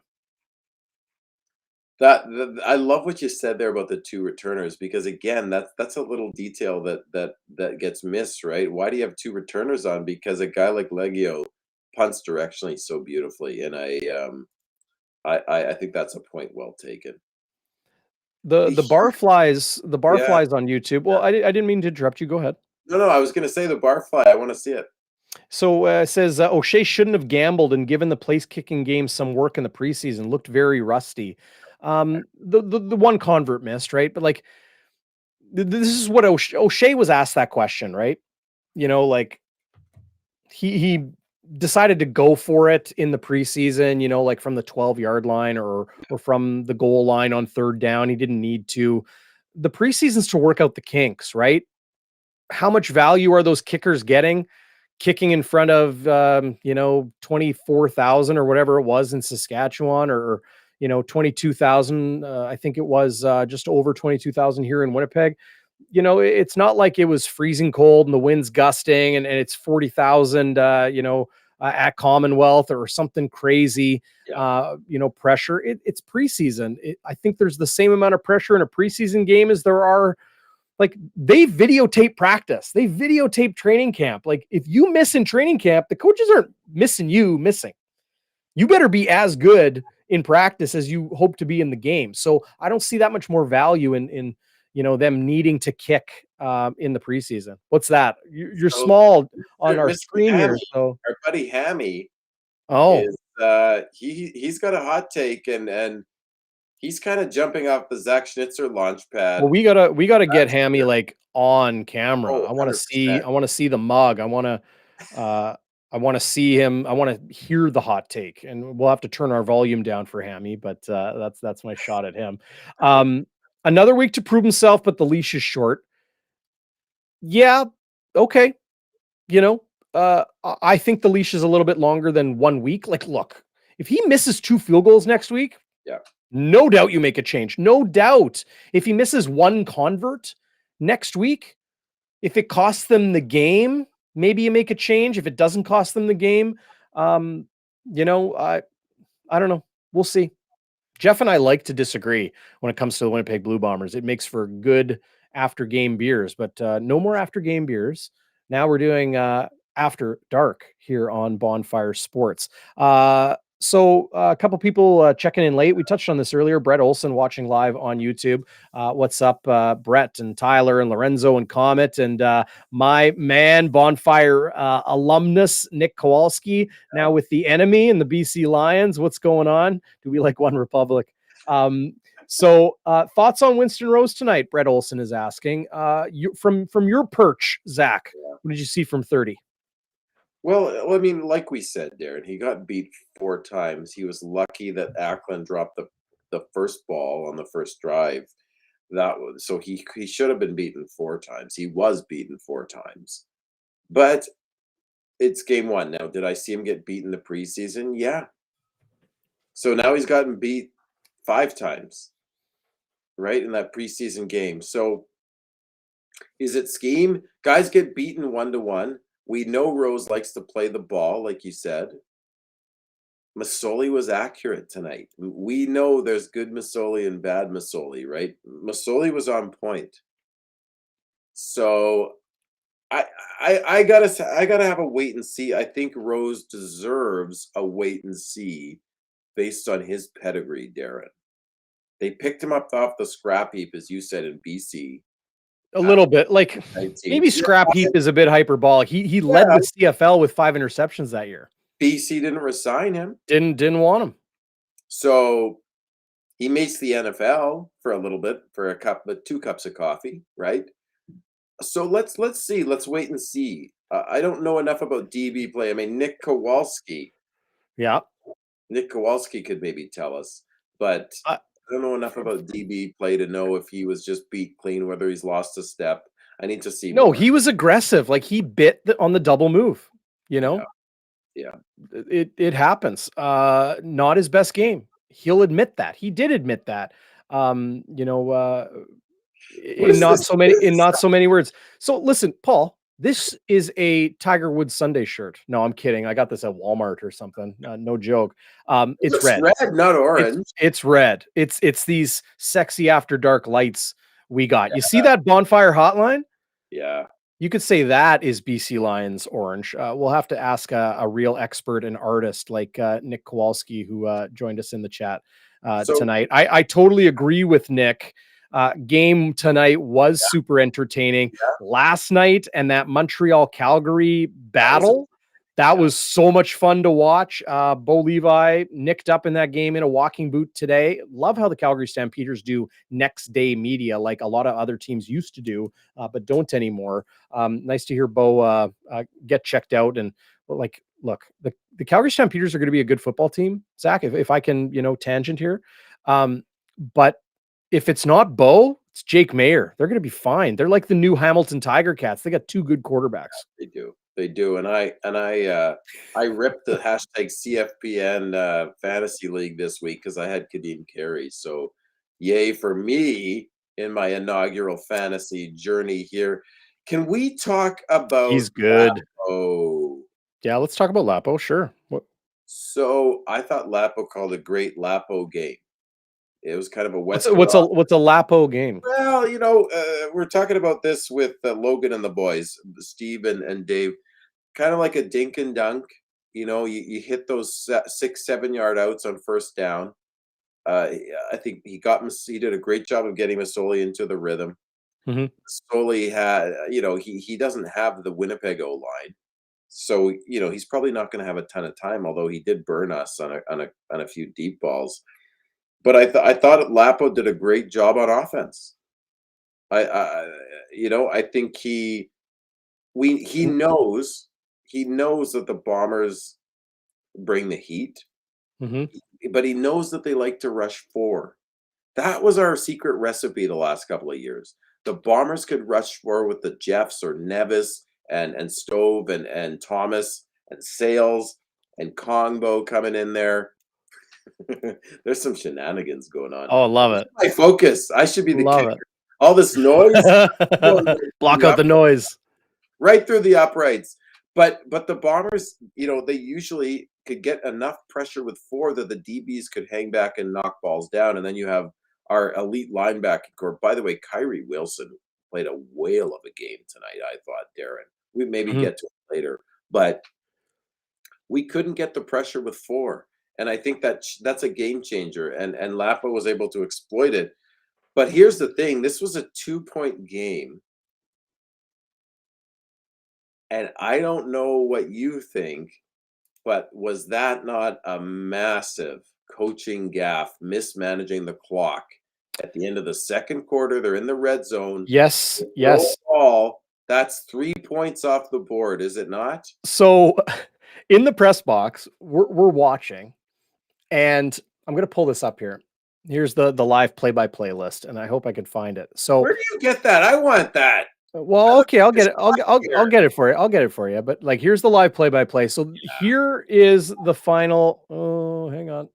I love what you said there about the 2 returners, because again, that's a little detail that gets missed, right? Why do you have 2 returners on? Because a guy like Leggio punts directionally so beautifully, and I think that's a point well taken. The barflies on YouTube. Well, I didn't mean to interrupt you. Go ahead. No, I was going to say the barfly. I want to see it. So it says O'Shea shouldn't have gambled and given the place kicking game some work in the preseason. Looked very rusty. The one convert missed, right? But like, this is what O'Shea was asked that question, right? Like he decided to go for it in the preseason, like from the 12-yard line or from the goal line on 3rd down. He didn't need to. The preseason's to work out the kinks, right? How much value are those kickers getting? Kicking in front of 24,000 or whatever it was in Saskatchewan, or 22,000. I think it was just over 22,000 here in Winnipeg. It's not like it was freezing cold and the wind's gusting and it's 40,000 at Commonwealth or something crazy. Pressure. It's preseason. I think there's the same amount of pressure in a preseason game as there are. Like, they videotape practice, they videotape training camp. Like, if you miss in training camp, the coaches aren't missing. You better be as good in practice as you hope to be in the game. So I don't see that much more value in them needing to kick in the preseason. What's that? You're small on our screen here. So our buddy Hammy, is he's got a hot take, and he's kind of jumping off the Zach Schnitzer launch pad. Well, we gotta get Hammy like on camera. I want to see the mug. I want to see him. I want to hear the hot take, and we'll have to turn our volume down for Hammy, but that's my shot at him. Another week to prove himself, but the leash is short. Yeah, okay. I think the leash is a little bit longer than 1 week. Like, look, if he misses 2 field goals next week, no doubt you make a change. No doubt. If he misses 1 convert next week, if it costs them the game, maybe you make a change. If it doesn't cost them the game, I don't know. We'll see. Jeff and I like to disagree when it comes to the Winnipeg Blue Bombers. It makes for good after game beers, but no more after game beers. Now we're doing after dark here on Bonfire Sports. So a couple people checking in late. We touched on this earlier. Brett Olson watching live on YouTube. What's up, Brett and Tyler and Lorenzo and Comet and my man Bonfire alumnus Nick Kowalski now with the enemy and the BC Lions. What's going on? Do we like One Republic? So thoughts on Winston Rose tonight? Brett Olson is asking. From your perch, Zach. What did you see from 30? Well, I mean, like we said, Darren, he got beat 4 times. He was lucky that Ackland dropped the first ball on the first drive. So he should have been beaten 4 times. He was beaten 4 times. But it's game 1. Now, did I see him get beat in the preseason? Yeah. So now he's gotten beat 5 times, right, in that preseason game. So is it scheme? Guys get beaten 1-to-1. We know Rose likes to play the ball, like you said. Masoli was accurate tonight. We know there's good Masoli and bad Masoli, right? Masoli was on point. So I gotta have a wait and see. I think Rose deserves a wait and see based on his pedigree, Darren. They picked him up off the scrap heap, as you said, in BC. A little bit, like 19. maybe scrap heap is a bit hyperbolic. He led the CFL with 5 interceptions that year. BC didn't resign him. Didn't want him. So he makes the NFL for a little bit, for a cup, but 2 cups of coffee, right? So let's see. Let's wait and see. I don't know enough about DB play. I mean, Nick Kowalski could maybe tell us, but I don't know enough about DB play to know if he was just beat clean, whether he's lost a step. I need to see. No, more. he was aggressive. Like he bit on the double move. You know, yeah. It happens. Not his best game. He'll admit that. He did admit that. You know, in not so many words. So listen, Paul. This is a Tiger Woods Sunday shirt. No, I'm kidding. I got this at Walmart or something. No joke. It's red, not orange. It's red. It's these sexy after dark lights we got. Yeah. You see that bonfire hotline? Yeah. You could say that is BC Lions orange. We'll have to ask a real expert and artist like Nick Kowalski, who joined us in the chat tonight. I totally agree with Nick. Game tonight was super entertaining. Last night and that Montreal-Calgary battle, that was so much fun to watch. Bo Levi nicked up in that game in a walking boot today. Love how the Calgary Stampeders do next day media like a lot of other teams used to do, but don't anymore. Nice to hear Bo get checked out. And like, look, the Calgary Stampeders are going to be a good football team, Zach, if I can, tangent here. But if it's not Bo, it's Jake Mayer. They're going to be fine. They're like the new Hamilton Tiger Cats. They got 2 good quarterbacks. Yeah, they do. And I ripped the hashtag CFPN fantasy league this week because I had Kadeem Carey. So yay for me in my inaugural fantasy journey here. Can we talk about He's good. Lapo? Yeah, let's talk about Lapo. Sure. So I thought Lapo called a great Lapo game. It was kind of a Western. What's a Lapo game? Well, we're talking about this with Logan and the boys, Steve and Dave, kind of like a dink and dunk. You hit those 6-7 yard outs on first down. I think he did a great job of getting Masoli into the rhythm. Mm-hmm. Masoli had, he doesn't have the Winnipeg O line. So, he's probably not going to have a ton of time, although he did burn us on a few deep balls. But I thought Lapo did a great job on offense. I think he knows that the Bombers bring the heat, but he knows that they like to rush 4. That was our secret recipe the last couple of years. The Bombers could rush 4 with the Jeffs or Nevis and Stove and Thomas and Sales and Kongbo coming in there. There's some shenanigans going on. Oh, love it. My focus. I should be the kicker. All this noise. Block out the noise. Right through the uprights. But the Bombers, they usually could get enough pressure with 4 that the DBs could hang back and knock balls down. And then you have our elite linebacking core. By the way, Kyrie Wilson played a whale of a game tonight, I thought, Darren. We maybe get to it later. But we couldn't get the pressure with 4. And I think that's a game changer. And Lapo was able to exploit it. But here's the thing. This was a 2-point game. And I don't know what you think, but was that not a massive coaching gaffe, mismanaging the clock? At the end of the second quarter, they're in the red zone. Yes. Overall, that's 3 points off the board, is it not? So in the press box, we're watching, and I'm going to pull this up here. Here's the live play-by-play list, and I hope I can find it. So where do you get that? I want that. Well, okay, I'll get it. I'll get it for you. I'll get it for you. But like, here's the live play-by-play. So here is the final. Oh, hang on.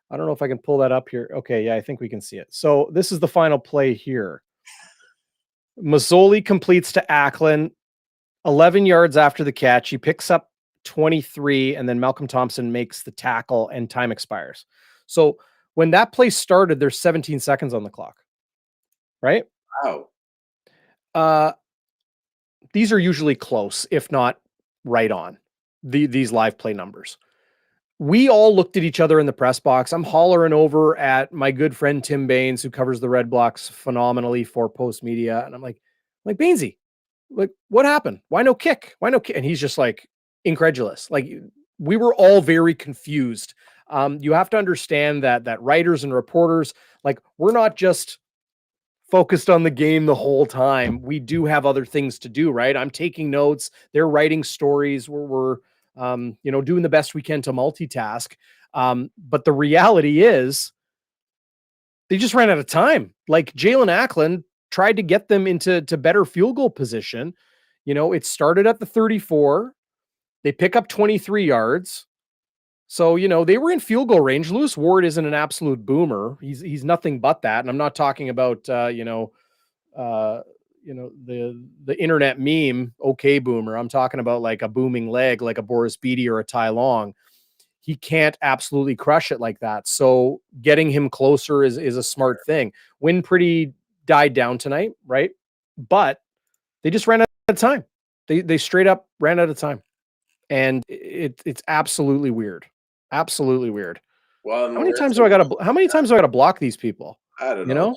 I don't know if I can pull that up here. Okay, yeah, I think we can see it. So this is the final play here. Mazzoli completes to Acklin, 11 yards after the catch. He picks up 23, and then Malcolm Thompson makes the tackle, and time expires. So when that play started, there's 17 seconds on the clock, right? Wow. These are usually close, if not right on, these live play numbers. We all looked at each other in the press box. I'm hollering over at my good friend Tim Baines, who covers the RedBlacks phenomenally for Post Media. And I'm like, like, Bainsy, like, what happened? Why no kick? Why no kick? And he's just like incredulous. Like, we were all very confused. You have to understand that writers and reporters, like, we're not just focused on the game the whole time. We do have other things to do, right? I'm taking notes. They're writing stories. We're doing the best we can to multitask. But the reality is they just ran out of time. Like, Jalen Ackland tried to get them into better field goal position. It started at the 34. They pick up 23 yards. So, they were in field goal range. Lewis Ward isn't an absolute boomer. He's nothing but that. And I'm not talking about, the internet meme, okay, boomer. I'm talking about like a booming leg, like a Boris Beatty or a Ty Long. He can't absolutely crush it like that. So getting him closer is a smart thing. Win pretty died down tonight, right? But they just ran out of time. They straight up ran out of time. And it's absolutely weird. Absolutely weird. Well, how many times do I gotta block these people? I don't know.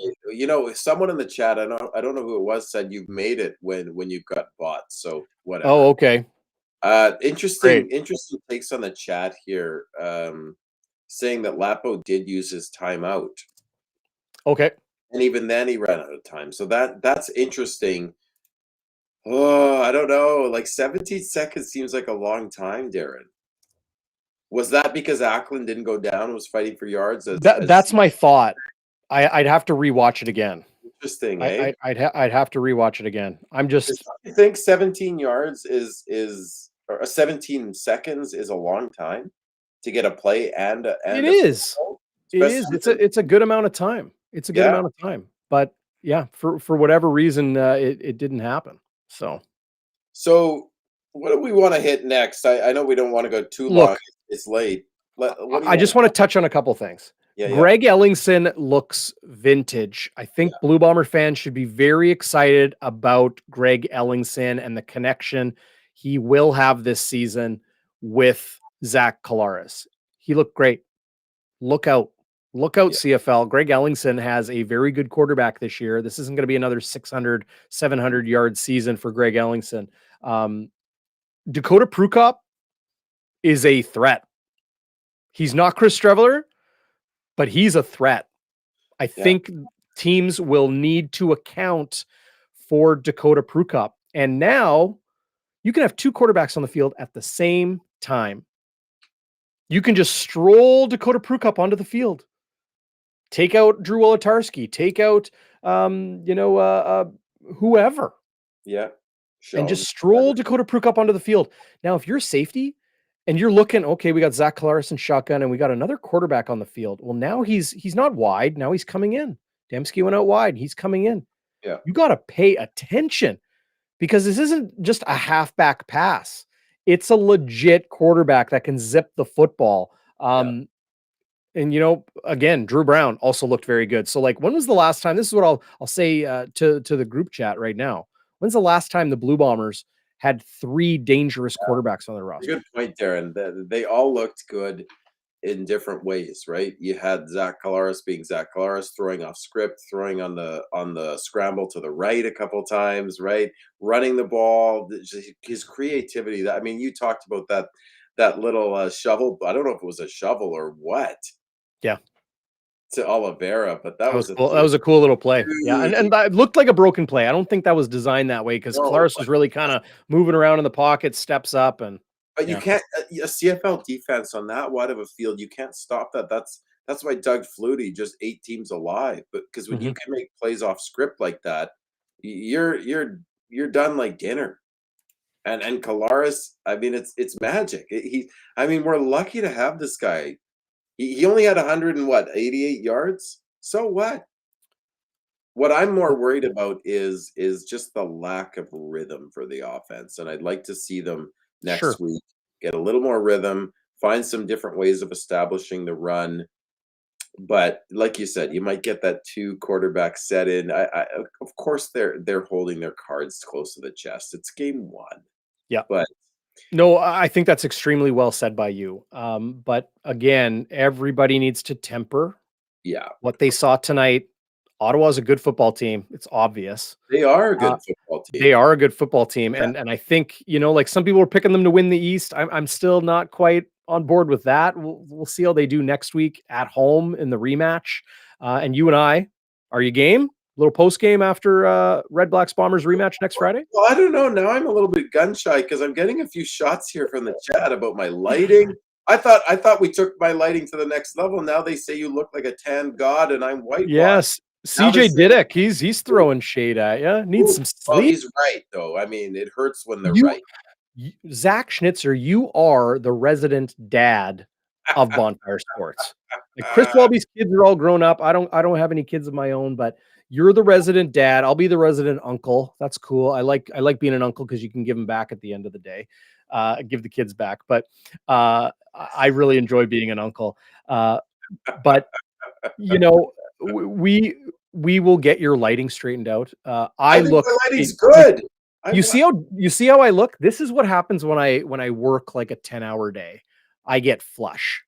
Someone in the chat, I don't know who it was, said you've made it when you got bought. So whatever. Oh, okay. Interesting Great. takes on the chat here, saying that Lapo did use his timeout. Okay. And even then he ran out of time. So that's interesting. Oh, I don't know. Like 17 seconds seems like a long time, Darren. Was that because Ackland didn't go down and was fighting for yards? That's my thought. I'd have to rewatch it again. Interesting, eh? I'd have to rewatch it again. I think 17 yards or 17 seconds is a long time to get a play and it is. It is. It's a good amount of time. It's a good amount of time. But yeah, for whatever reason, it didn't happen. So what do we want to hit next? I know we don't want to go too long. It's late. I just want to touch on a couple things. Yeah, Greg Ellingson looks vintage. I think Blue Bomber fans should be very excited about Greg Ellingson and the connection he will have this season with Zach Collaros. He looked great. Look out. Look out, CFL. Greg Ellingson has a very good quarterback this year. This isn't going to be another 600, 700-yard season for Greg Ellingson. Dakota Prukop is a threat. He's not Chris Streveler, but he's a threat. I think teams will need to account for Dakota Prukop. And now you can have two quarterbacks on the field at the same time. You can just stroll Dakota Prukop onto the field. Take out Drew Wolotarski. Take out, whoever. Yeah. And just stroll Dakota Prukop onto the field. Now, if you're safety and you're looking, okay, we got Zach Collaros in shotgun and we got another quarterback on the field. Well, now he's not wide. Now he's coming in. Dembski went out wide. He's coming in. Yeah. You got to pay attention because this isn't just a halfback pass. It's a legit quarterback that can zip the football. And, again, Drew Brown also looked very good. So, like, when was the last time? This is what I'll say to the group chat right now. When's the last time the Blue Bombers had three dangerous quarterbacks on their roster? Good point, Darren. They all looked good in different ways, right? You had Zach Collaros being Zach Collaros, throwing off script, throwing on the scramble to the right a couple times, right? Running the ball, his creativity. You talked about that little shovel. I don't know if it was a shovel or what. Yeah. To Oliveira, but that was cool. That was a cool little play. Yeah, and that looked like a broken play. I don't think that was designed that way because Collaros was really kind of moving around in the pocket, steps up, and. But you can't a CFL defense on that wide of a field. You can't stop that. That's why Doug Flutie just ate teams alive. But because when you can make plays off script like that, you're done like dinner. And Collaros, it's magic. We're lucky to have this guy. He only had 88 yards. So what? What I'm more worried about is just the lack of rhythm for the offense, and I'd like to see them next week get a little more rhythm, find some different ways of establishing the run. But like you said, you might get that two quarterback set in. Of course, they're holding their cards close to the chest. It's game one. Yeah, but. No, I think that's extremely well said by you. But again, everybody needs to temper what they saw tonight Ottawa's a good football team. It's obvious. They are a good football team. They are a good football team. And I think, like some people are picking them to win the East. I'm still not quite on board with that. We'll see how they do next week at home in the rematch. And you and I, are you game? Little post game after Red Blacks Bombers rematch next Friday? Well, I don't know. Now I'm a little bit gun shy because I'm getting a few shots here from the chat about my lighting. I thought we took my lighting to the next level. Now they say you look like a tan god and I'm white. Yes. CJ Diddick, he's throwing shade at you. Needs some sleep. Well, he's right, though. I mean, it hurts when they're right. Zach Schnitzer, you are the resident dad of Bonfire Sports. Like Chris Walby's kids are all grown up. I don't have any kids of my own, but you're the resident dad. I'll be the resident uncle. That's cool. I like being an uncle because you can give them back at the end of the day. Give the kids back. But I really enjoy being an uncle. But we will get your lighting straightened out. I think the lighting's good. You see how I look? This is what happens when I work like a 10-hour day. I get flush.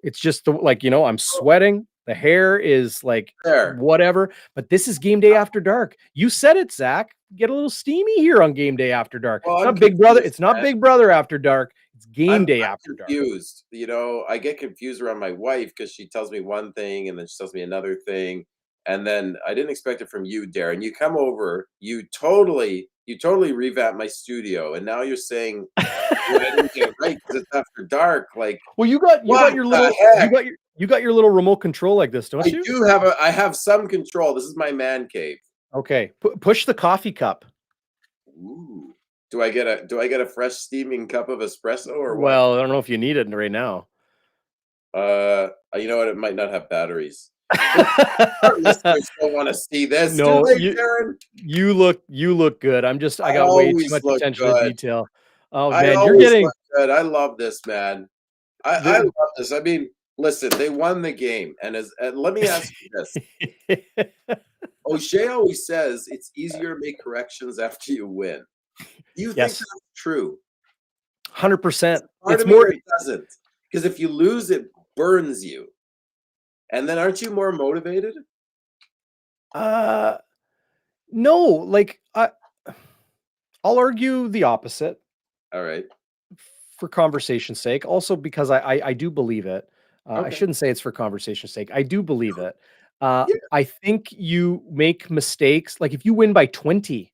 It's just I'm sweating. The hair is like whatever, but this is Game Day After Dark. You said it, Zach. Get a little steamy here on Game Day After Dark. Well, it's not Big Brother. It's not Big Brother After Dark. It's Game Day After Dark. Confused. I get confused around my wife because she tells me one thing and then she tells me another thing. And then I didn't expect it from you, Darren. You come over, you totally revamp my studio, and now you're saying I didn't get it right because it's after dark. Like, well, you got your little remote control like this, don't you? I have some control. This is my man cave. Okay, push the coffee cup. Ooh, do I get a fresh steaming cup of espresso or what? Well, I don't know if you need it right now. You know what? It might not have batteries. Our listeners don't want to see this. No, Darren? You look good. I got way too much attention to detail. Oh man, you're getting good. I love this, man. I love this. I mean, listen, they won the game, and let me ask you this. O'Shea always says it's easier to make corrections after you win. Do you think that's true? 100%. It's more. It doesn't, because if you lose, it burns you. And then aren't you more motivated? No, I'll argue the opposite. All right. For conversation's sake. Also because I do believe it. Okay. I shouldn't say it's for conversation's sake. I do believe it. I think you make mistakes. Like if you win by 20,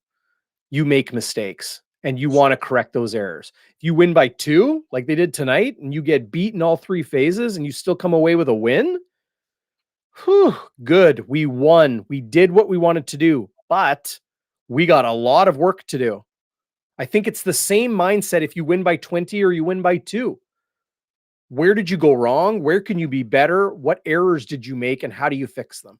you make mistakes and you want to correct those errors. If you win by 2, like they did tonight, and you get beat in all 3 phases and you still come away with a win, whew, good. We won. We did what we wanted to do, but we got a lot of work to do. I think it's the same mindset if you win by 20 or you win by 2. Where did you go wrong? Where can you be better? What errors did you make and how do you fix them?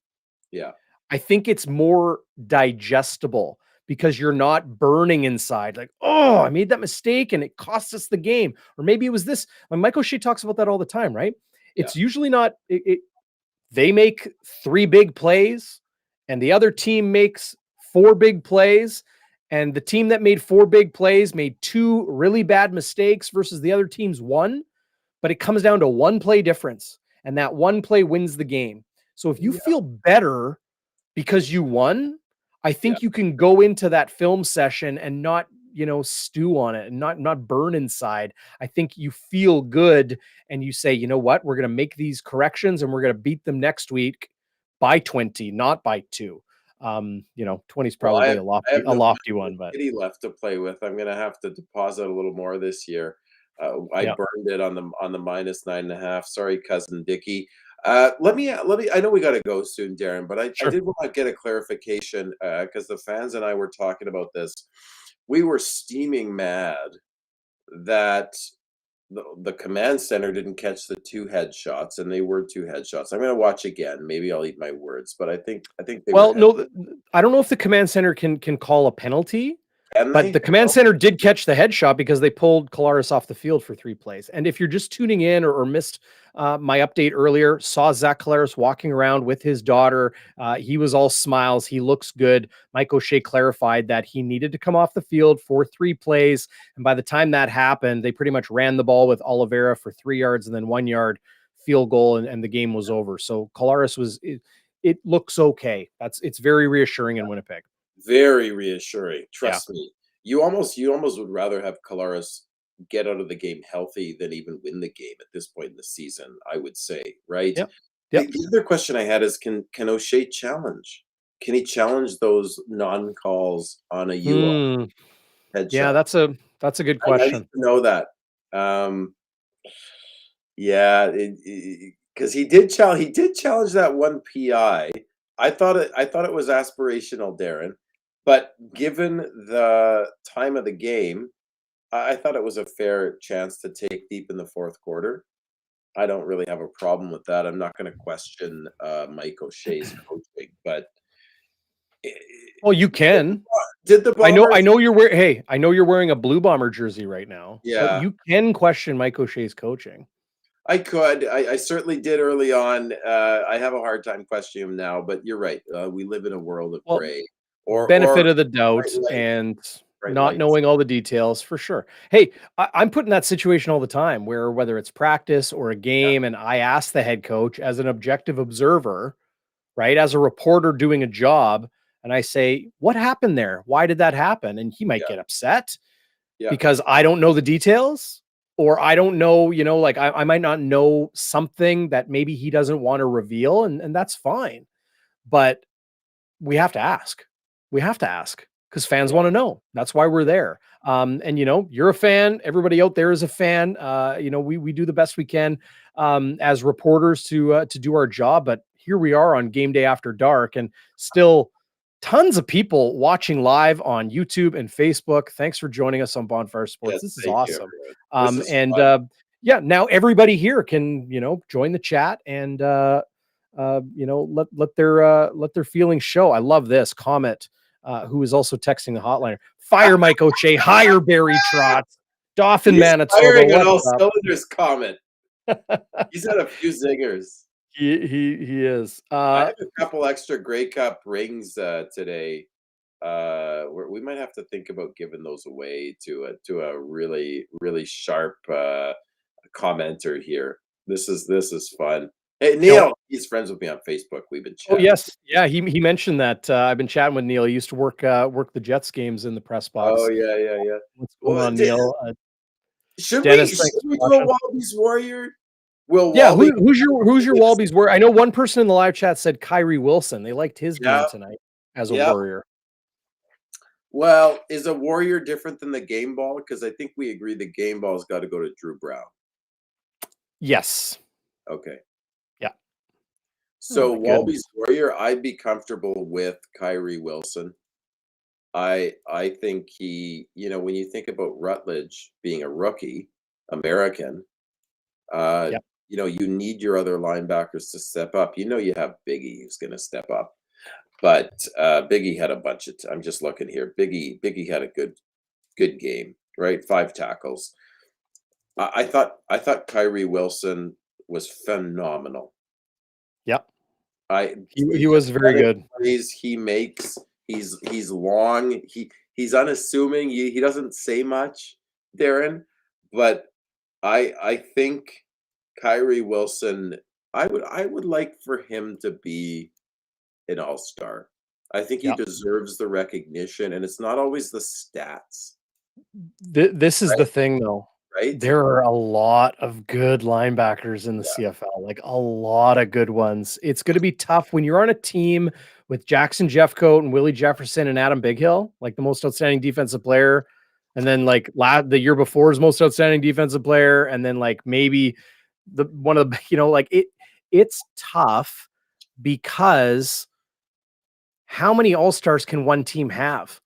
Yeah. I think it's more digestible because you're not burning inside like, oh, I made that mistake and it cost us the game. Or maybe it was this. Mike O'Shea talks about that all the time, right? It's usually not they make 3 big plays and the other team makes 4 big plays, and the team that made 4 big plays made 2 really bad mistakes versus the other team's 1, but it comes down to 1 play difference, and that 1 play wins the game. So if you feel better because you won, I think you can go into that film session and not, stew on it and not burn inside. I think you feel good and you say, you know what, we're going to make these corrections and we're going to beat them next week by 20, not by 2. 20 is probably a lofty one, but kitty left to play with. I'm going to have to deposit a little more this year. I burned it on the -9.5. Sorry, cousin Dickie. Let me. I know we got to go soon, Darren, but I did want to get a clarification because the fans and I were talking about this. We were steaming mad that the command center didn't catch the 2 headshots, and they were 2 headshots. I'm going to watch again. Maybe I'll eat my words, but I think they. Well, no, I don't know if the command center can call a penalty. But the command center did catch the headshot because they pulled Collaros off the field for 3 plays. And if you're just tuning in or missed my update earlier, saw Zach Collaros walking around with his daughter. He was all smiles. He looks good. Mike O'Shea clarified that he needed to come off the field for 3 plays. And by the time that happened, they pretty much ran the ball with Oliveira for 3 yards and then 1 yard field goal, and the game was over. So Collaros it looks okay. It's very reassuring in Winnipeg. Very reassuring. Yeah. Trust me. You almost would rather have Kolaris get out of the game healthy than even win the game at this point in the season, I would say, right? Yep. The other question I had is can O'Shea challenge? Can he challenge those non-calls on a UL headshot? Yeah, that's a good I need question. to know that. Yeah, because he did challenge that one PI. I thought it was aspirational, Darren, but given the time of the game, I thought it was a fair chance to take deep in the fourth quarter. I don't really have a problem with that. I'm not going to question Mike O'Shea's coaching, but Well, you can. Did the Bombers? I know you're wearing. Hey, I know you're wearing a Blue Bomber jersey right now. Yeah, but you can question Mike O'Shea's coaching. I could. I certainly did early on. I have a hard time questioning him now, but you're right. We live in a world of gray. Or benefit of the doubt and not knowing all the details for sure. Hey, I'm put in that situation all the time where whether it's practice or a game, and I ask the head coach as an objective observer, right, as a reporter doing a job, and I say, what happened there? Why did that happen? And he might get upset because I don't know the details. Or I don't know, like I might not know something that maybe he doesn't want to reveal, and that's fine. But we have to ask. We have to ask because fans want to know. That's why we're there. And you're a fan. Everybody out there is a fan. We do the best we can as reporters to do our job. But here we are on Game Day After Dark, and still tons of people watching live on YouTube and Facebook. Thanks for joining us on Bonfire Sports. This is awesome. Now everybody here can, join the chat and, let their feelings show. I love this Comet, who is also texting the hotline. Fire Mike O'Shea, hire Barry Trotz, Dauphin Manitoba. Firing on all cylinders, Comet. He's had a few zingers. He is. I have a couple extra Grey Cup rings today. We might have to think about giving those away to a really, really sharp commenter here. This is fun. Hey, Neil, he's friends with me on Facebook. We've been chatting. Oh yes, yeah. He mentioned that. I've been chatting with Neil. He used to work the Jets games in the press box. Oh yeah. What's going on, Neil? Should we go Walby's Warrior? Who's your Walby's Warrior? I know one person in the live chat said Kyrie Wilson. They liked his game tonight as a Warrior. Well, is a Warrior different than the game ball? Because I think we agree the game ball's got to go to Drew Brown. Yes. Okay. Yeah. So Walby's Warrior, I'd be comfortable with Kyrie Wilson. I think he, when you think about Rutledge being a rookie, American, you need your other linebackers to step up. You have Biggie who's going to step up. But Biggie had a bunch of. I'm just looking here. Biggie had a good game, right? 5 tackles. I thought Kyrie Wilson was phenomenal. Yep. He was very good. He makes. He's long. He's unassuming. He doesn't say much, Darren. But I think Kyrie Wilson. I would like for him to be an all-star. I think he deserves the recognition, and it's not always the stats. This is the thing, though. Right? There are a lot of good linebackers in the CFL, like a lot of good ones. It's going to be tough when you're on a team with Jackson Jeffcoat and Willie Jefferson and Adam Bighill, like the most outstanding defensive player, and then like the year before's most outstanding defensive player, and then like maybe one of the it's tough because how many all-stars can one team have?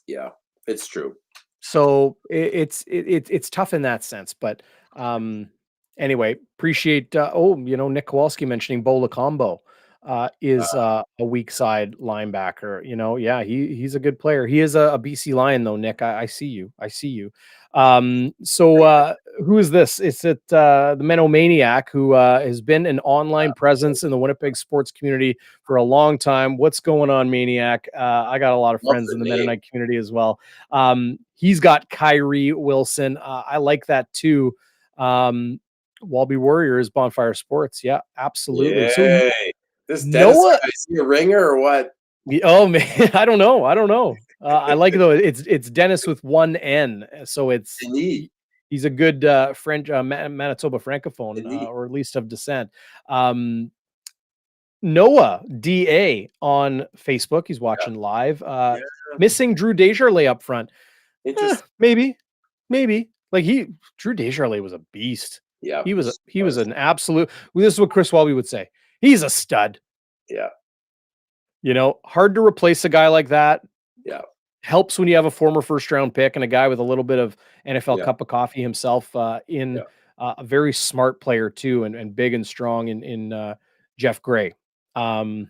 Yeah, it's true. So it's tough in that sense, but anyway, appreciate Nick Kowalski mentioning Bola Combo is a weak side linebacker. He's a good player. He is a BC Lion though, Nick. I see you. So who is this? It's the Menomaniac, who has been an online presence in the Winnipeg sports community for a long time. What's going on, Maniac? I got a lot of friends in the Mennonite community as well. He's got Kyrie Wilson. I like that too. Walby Warrior is Bonfire Sports. Yeah, absolutely. Yay. So This Dennis Noah. guy, is he a ringer or what? Oh man, I don't know. I like it though. It's Dennis with one N, so Indeed. he's a good French Manitoba francophone, Indeed. or at least of descent. Noah DA on Facebook. He's watching live. Yeah. Missing Drew Desjardins up front. Interesting. Maybe. Like Drew Desjardins was a beast. Yeah. He was an absolute. This is what Chris Walby would say. He's a stud. Yeah. Hard to replace a guy like that. Yeah. Helps when you have a former first-round pick and a guy with a little bit of NFL cup of coffee himself, in a very smart player too, and big and strong in Jeff Gray. I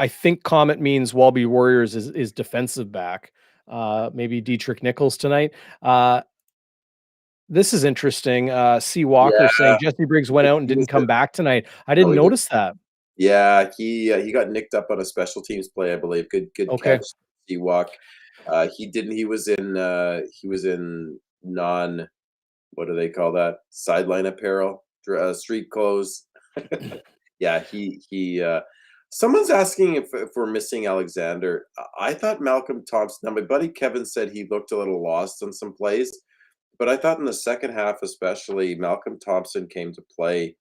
think Comet means Walby Warriors is defensive back. Maybe Dietrich Nichols tonight. This is interesting. C. Walker saying Jesse Briggs went out and didn't come back tonight. I didn't notice that. Yeah, he got nicked up on a special teams play, I believe. Good catch, C. Walk. He didn't. He was in non. What do they call that? Sideline apparel, street clothes. Yeah, he. Someone's asking if we're missing Alexander. I thought Malcolm Thompson. Now, my buddy Kevin said he looked a little lost on some plays, but I thought in the second half, especially, Malcolm Thompson came to play.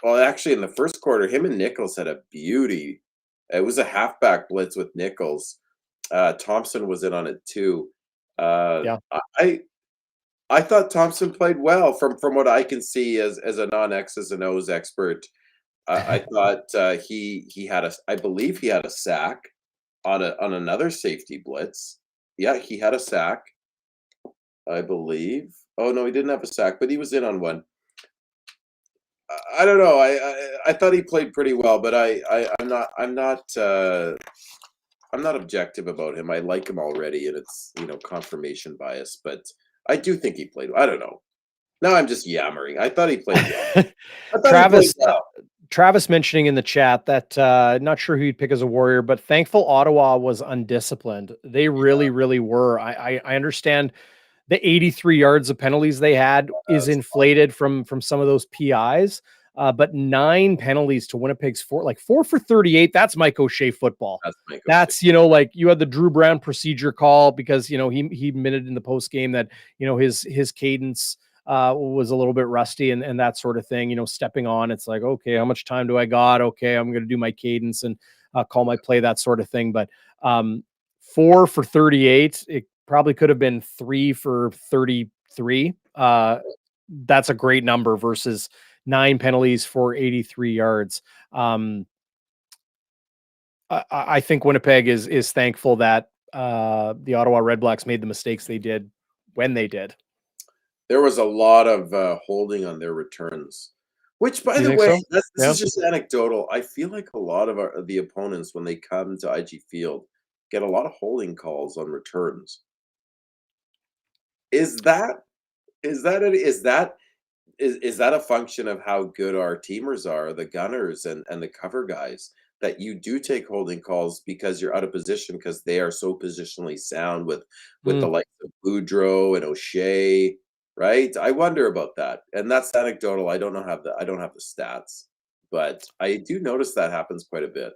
Well, actually, in the first quarter, him and Nichols had a beauty. It was a halfback blitz with Nichols. Thompson was in on it too. I thought Thompson played well from what I can see as a non-X's and O's expert. I thought he had I believe he had a sack on another safety blitz. Yeah, he had a sack, I believe. Oh no, he didn't have a sack, but he was in on one. I don't know. I thought he played pretty well, but I'm not objective about him. I like him already, and it's confirmation bias. But I do think he played. I don't know. Now I'm just yammering. I thought he played well. Travis mentioning in the chat that not sure who you'd pick as a Warrior, but thankful Ottawa was undisciplined. They really were. I understand the 83 yards of penalties they had is inflated from some of those PIs, but 9 penalties to Winnipeg's 4 for 38. That's Mike O'Shea football. That's like you had the Drew Brown procedure call because he admitted in the post game that his cadence was a little bit rusty and that sort of thing. Stepping on, it's like, okay, how much time do I got? Okay, I'm going to do my cadence and call my play, that sort of thing. But 4 for 38. It probably could have been 3 for 33. That's a great number versus 9 penalties for 83 yards. I think Winnipeg is thankful that the Ottawa RedBlacks made the mistakes they did when they did. There was a lot of holding on their returns, which, by the way, this is just anecdotal. I feel like a lot of the opponents, when they come to IG Field, get a lot of holding calls on returns. Is that a function of how good our teamers are, the gunners and the cover guys, that you do take holding calls because you're out of position because they are so positionally sound with the likes of Boudreau and O'Shea, right? I wonder about that, and that's anecdotal. I don't have the stats, but I do notice that happens quite a bit.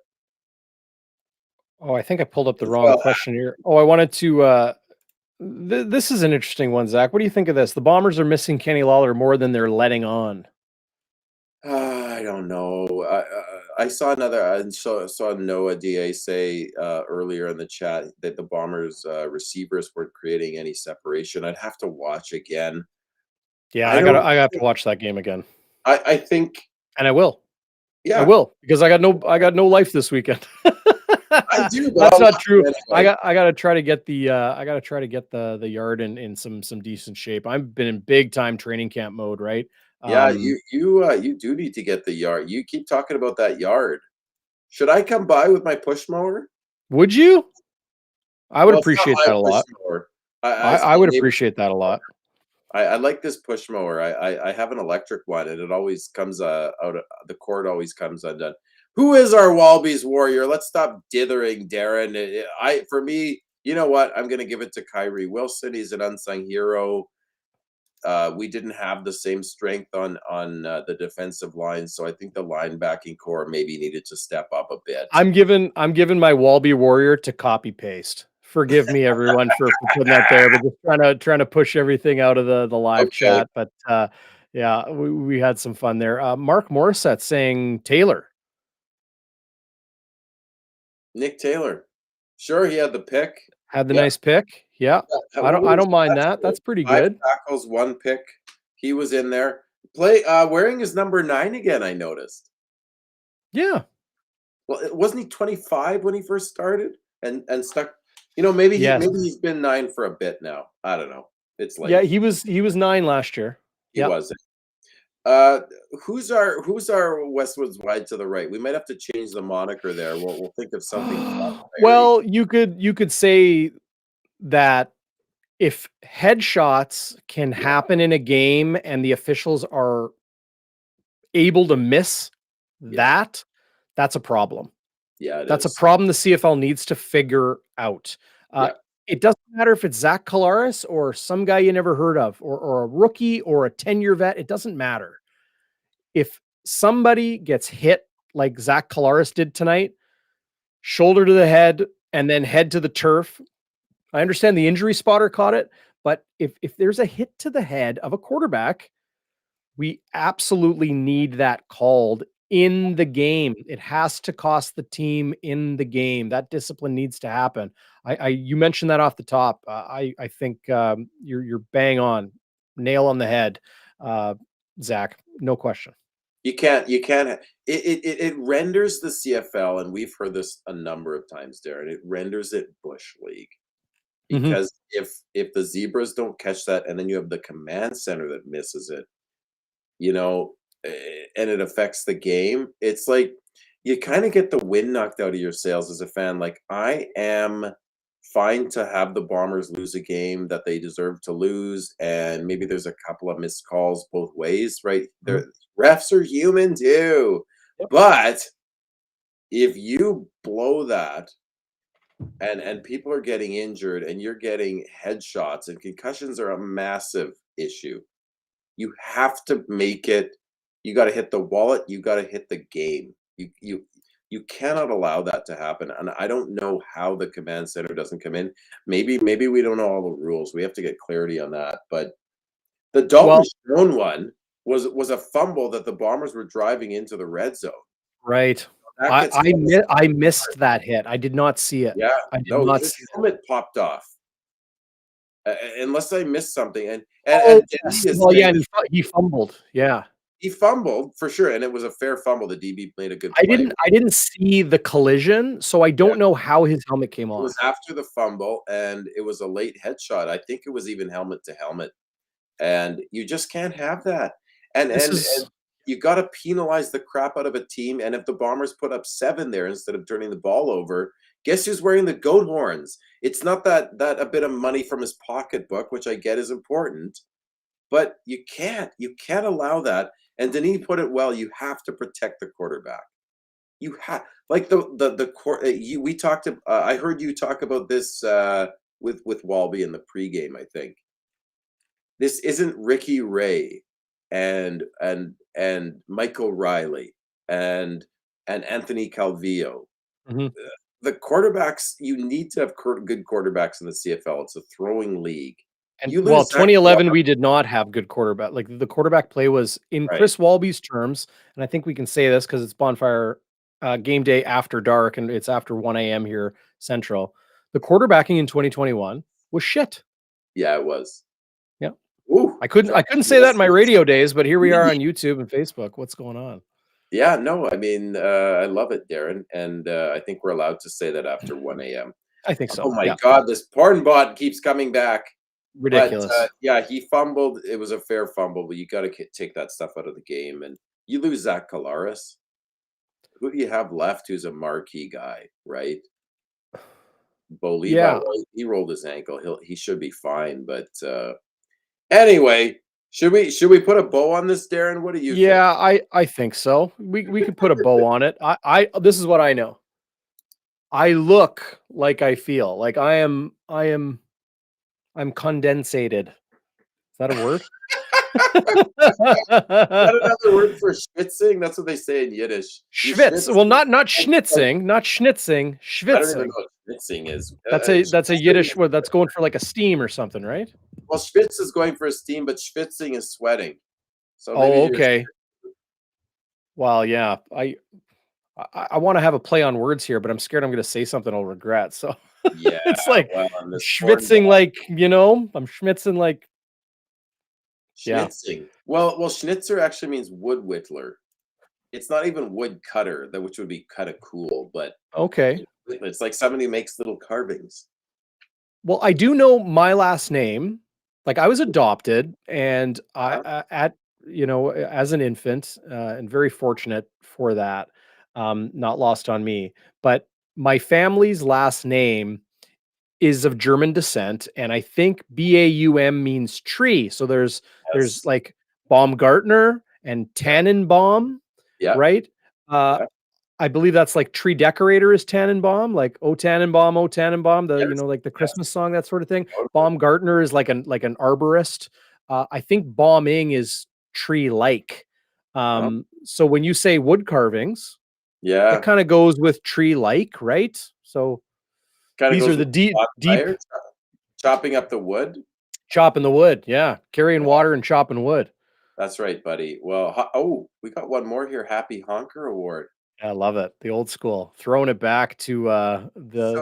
Oh, I think I pulled up the wrong question here. Oh, I wanted to. This is an interesting one, Zach. What do you think of this? The Bombers are missing Kenny Lawler more than they're letting on. I don't know. I saw saw Noah DA say earlier in the chat that the Bombers receivers weren't creating any separation. I'd have to watch again. Yeah, I have to watch that game again. I think, and I will. Yeah, I will, because I got no life this weekend. I do. That's not true. Anyway. I gotta try to get the the yard in some decent shape. I've been in big time training camp mode, right? Yeah, you do need to get the yard. You keep talking about that yard. Should I come by with my push mower? Would you? I would appreciate that a lot. I would appreciate that a lot. I like this push mower. I have an electric one, and it always comes out. The cord always comes undone. Who is our Walby's Warrior? Let's stop dithering, Darren. For me, you know what? I'm going to give it to Kyrie Wilson. He's an unsung hero. we didn't have the same strength on the defensive line, so I think the linebacking core maybe needed to step up a bit. I'm giving my Walby Warrior to copy paste. Forgive me, everyone, for putting that there, but just trying to push everything out of the live chat. But yeah, we had some fun there. Mark Morissette saying Taylor. Nick Taylor, sure, he had the pick. Had the nice pick. Yeah. I don't mind that. That's pretty good. 5 tackles, 1 pick. He was in there. Wearing his number 9 again, I noticed. Yeah. Well, wasn't he 25 when he first started and stuck? Maybe he's been 9 for a bit now. I don't know. It's late. Yeah, he was 9 last year. He was. Who's our Westwoods wide to the right? We might have to change the moniker there. We'll think of something. Well, you could say that if headshots can happen in a game and the officials are able to miss that, that's a problem. Yeah, that's a problem the CFL needs to figure out. It doesn't matter if it's Zach Collaros or some guy you never heard of, or a rookie or a 10-year vet. It doesn't matter. If somebody gets hit like Zach Collaros did tonight, shoulder to the head and then head to the turf, I understand the injury spotter caught it, but if there's a hit to the head of a quarterback, we absolutely need that called in the game. It has to cost the team in the game. That discipline needs to happen. You mentioned that off the top. I think you're bang on, nail on the head, Zach. No question. You can't. It renders the CFL, and we've heard this a number of times, Darren. It renders it Bush League. Because if the Zebras don't catch that, and then you have the command center that misses it, and it affects the game, it's like you kind of get the wind knocked out of your sails as a fan. Like, I am fine to have the Bombers lose a game that they deserve to lose, and maybe there's a couple of missed calls both ways, right? The refs are human too. But if you blow that, and people are getting injured and you're getting headshots, and concussions are a massive issue, you have to make it. You got to hit the wallet. You got to hit the game. You cannot allow that to happen. And I don't know how the command center doesn't come in. Maybe we don't know all the rules. We have to get clarity on that. But the Dalton Stone one was a fumble that the Bombers were driving into the red zone. Right. I missed that hit. I did not see it. Yeah, I did not see his helmet popped off. Unless I missed something, he fumbled. Yeah, he fumbled for sure, and it was a fair fumble. The DB played a good play. I didn't see the collision, so I don't know how his helmet came off. It was after the fumble, and it was a late headshot. I think it was even helmet to helmet, and you just can't have that. And you got to penalize the crap out of a team. And if the Bombers put up 7 there instead of turning the ball over, guess who's wearing the goat horns? It's not that a bit of money from his pocketbook, which I get is important, but you can't allow that. And Denis put it well. You have to protect the quarterback. You have, like we talked. I heard you talk about this with Walby in the pregame. I think this isn't Ricky Ray and Michael Riley and Anthony Calvillo. The quarterbacks, you need to have good quarterbacks in the CFL. It's a throwing league. And 2011, we did not have good quarterback. Like, the quarterback play was in Chris Walby's terms, and I think we can say this because it's Bonfire game day after dark, and it's after 1 a.m. here Central. The quarterbacking in 2021 was shit. Yeah, it was. Yeah. Ooh, I couldn't say that in my radio days, but here we are on YouTube and Facebook. What's going on? Yeah, no, I mean, I love it, Darren, and I think we're allowed to say that after 1 a.m. I think so. Oh my God, this porn bot keeps coming back. Ridiculous. But, he fumbled. It was a fair fumble, but you got to take that stuff out of the game. And you lose Zach Collaros. Who do you have left who's a marquee guy, right? Bo Levi, he rolled his ankle. He should be fine. But anyway, should we put a bow on this, Darren? What do you think? Yeah, I think so. We could put a bow on it. This is what I know. I look like I feel. Like I'm condensated Is that a word? Is that another word for schwitzing? That's what they say in Yiddish. You Schwitz. Well, not schwitzing. schnitzing, not schnitzing, I don't even know schwitzing. what schwitzing is. That's a Schwitzing Yiddish is, word that's going for like a steam or something, right? well, schwitz is going for a steam, but schwitzing is sweating. So maybe Oh, you're okay. Well, yeah. I want to have a play on words here, but I'm scared I'm going to say something I'll regret. So yeah. it's like Well, on this corn schwitzing, dog, like, I'm schmitzing, like, yeah. schnitzing. Well, schnitzer actually means wood whittler. It's not even wood cutter, that which would be kind of cool, but Okay. it's like somebody who makes little carvings. Well, I do know my last name. Like, I was adopted, and Huh? as an infant, and very fortunate for that, not lost on me. But my family's last name is of German descent, and I think Baum means tree. So there's Yes. like Baumgartner and Yeah. Tannenbaum, Yeah. right? Uh, Yeah. I believe that's like tree decorator is Tannenbaum, like "O Tannenbaum, O Tannenbaum," Yes. like the Yes. Christmas song, that sort of thing. Totally. Baumgartner is like an arborist. I think Bauming is tree-like. Oh, So when you say wood carvings, it yeah. kind of goes with tree-like, right? So Kind of these are goes the with deep bonfire, chopping up the wood. chopping the wood, yeah, carrying Yeah, water and chopping wood. that's right, buddy. Well, oh, we got one more here. Happy Honker Award. I love it. The old school, throwing it back to So,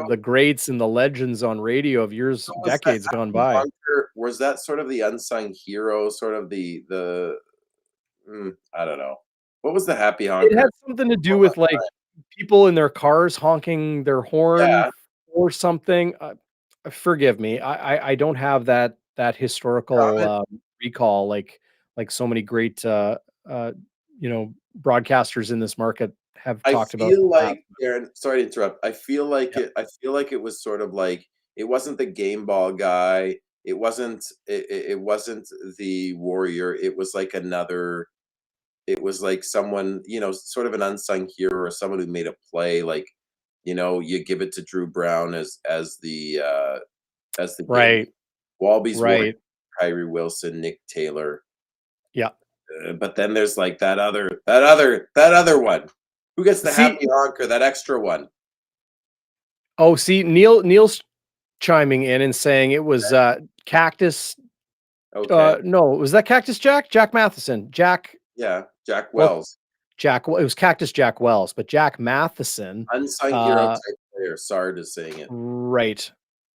the greats and the legends on radio of years, was that decades gone Happy by. Honker? Was that sort of the unsung hero? Sort of I don't know. What was the Happy It had Honker? something to do with, like, people in their cars honking their horn Yeah, or something. Forgive me. I don't have that historical, comment. recall like so many great, uh, broadcasters in this market have I talked about in feel the past. like, Aaron, sorry to interrupt. Yeah. I feel like it was sort of like it wasn't the game ball guy. It wasn't the warrior. It was like another. It was like someone, sort of an unsung hero or someone who made a play. Like, you give it to Drew Brown as the game. Right, Walby's warrior, right. Kyrie Wilson, Nick Taylor. Yeah. But then there's like that other one. Who gets the See happy honker? That extra one. see, Neil's chiming in and saying it was, Cactus, Okay. no, was that Cactus Jack? Jack Matheson. Jack, Yeah. Jack well, Wells. Jack, it was Cactus Jack Wells, but Jack Matheson, Unsung hero uh, type player. Sard is saying it. right.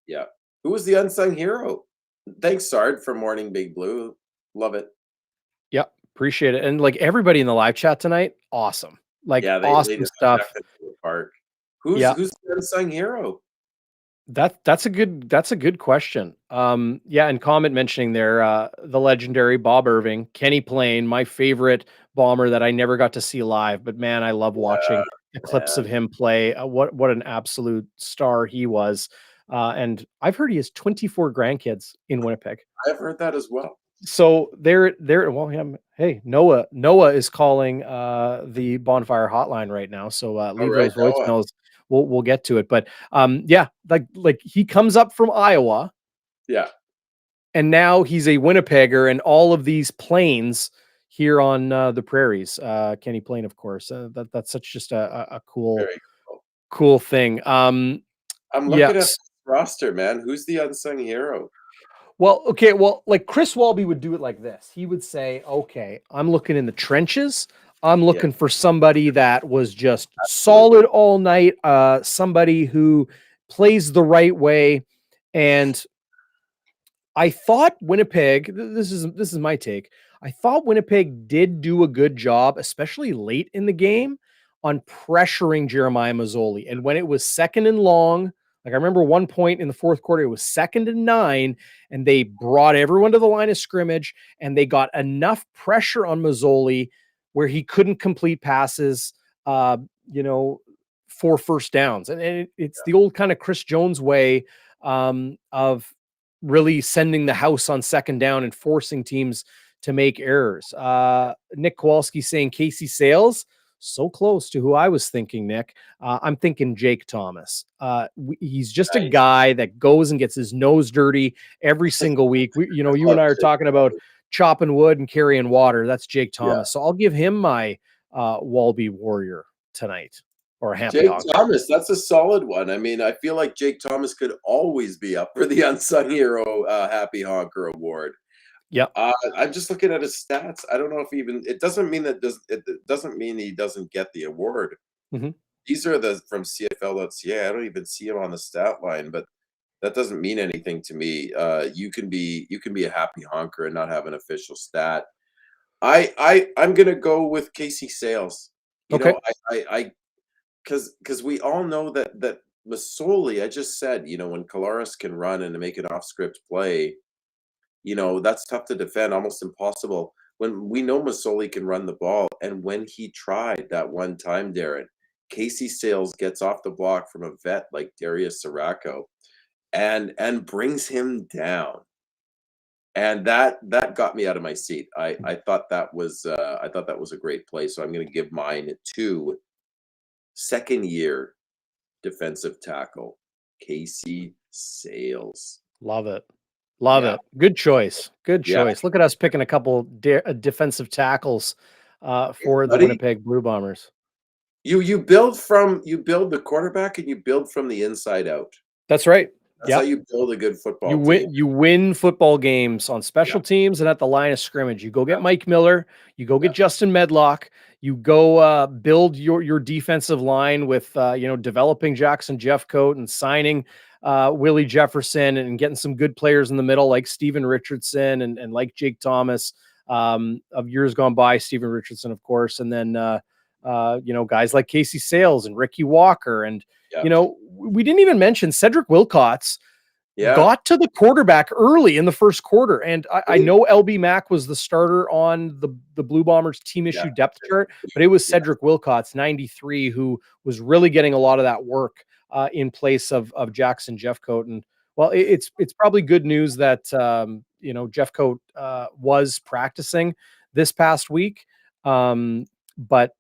Yeah. Who was the unsung hero? Thanks, Sard, for Morning Big Blue. Love it. Yep, appreciate it. And like everybody in the live chat tonight, awesome. Like Yeah, they awesome just stuff. jacked it to the park. Who's Yeah, who's the unsung hero? that's a good question. Yeah, and comment mentioning there, the legendary Bob Irving, Kenny Payne, my favorite bomber that I never got to see live, but man, I love watching the clips Yeah, of him play. What an absolute star he was. And I've heard he has 24 grandkids in Winnipeg. I've heard that as well. So there well, hey, Noah is calling the Bonfire hotline right now. So All leave right, those Noah. voicemails. We'll get to it. But yeah, like he comes up from Iowa Yeah. and now he's a Winnipegger and all of these plains here on the prairies. Kenny Payne, of course. That's such just a cool Very cool. cool thing. I'm looking at Yes. this roster, man. Who's the unsung hero? Well, okay, well, like Chris Walby would do it like this. He would say, "Okay, I'm looking in the trenches. I'm Yeah, looking for somebody that was just absolutely. solid all night, somebody who plays the right way." And I thought Winnipeg, this is my take. I thought Winnipeg did do a good job, especially late in the game, on pressuring Jeremiah Mazzoli. And when it was second and long, like I remember one point in the fourth quarter, it was 2nd and 9, and they brought everyone to the line of scrimmage, and they got enough pressure on Mazzoli where he couldn't complete passes, uh, you know, for first downs. And it's the old kind of Chris Jones way, of really sending the house on second down and forcing teams to make errors. Nick Kowalski saying Casey Sales. so close to who I was thinking, Nick. I'm thinking Jake Thomas. He's just a guy that goes and gets his nose dirty every single week. You and I are talking about chopping wood and carrying water. That's Jake Thomas. So I'll give him my Walby Warrior tonight. Or a happy Jake Thomas, that's a solid one. I mean, I feel like Jake Thomas could always be up for the Unsung Hero Happy Honker Award. Yeah. I'm just looking at his stats. I don't know if it doesn't mean it doesn't mean he doesn't get the award. Mm-hmm. These are from CFL.ca. I don't even see him on the stat line, but that doesn't mean anything to me. You can be a happy honker and not have an official stat. I'm gonna go with Casey Sales. You know, because we all know that Masoli, I just said, when Kolaris can run and make an off-script play, that's tough to defend, almost impossible. When we know Masoli can run the ball, and when he tried that one time, Darren, Casey Sales gets off the block from a vet like Darius Siracco and brings him down. And that got me out of my seat. I thought that was a great play. So I'm going to give mine to second-year defensive tackle Casey Sales. Love it. It. Good choice. Look at us picking a couple defensive tackles for the Winnipeg Blue Bombers. You build the quarterback and you build from the inside out. That's right. That's how you build a good football team. You win football games on special teams and at the line of scrimmage. You go get Mike Miller. You go get Justin Medlock. You go build your defensive line with developing Jackson Jeffcoat and signing Willie Jefferson and getting some good players in the middle like Steven Richardson and like Jake Thomas of years gone by. Steven Richardson, of course, and then guys like Casey Sales and Ricky Walker and. We didn't even mention Cedric Wilcox got to the quarterback early in the first quarter. And I know LB Mack was the starter on the Blue Bombers team issue depth chart, but it was Cedric Wilcox, 93, who was really getting a lot of that work in place of Jackson Jeffcoat. And well, it's probably good news that, Jeffcoat was practicing this past week. But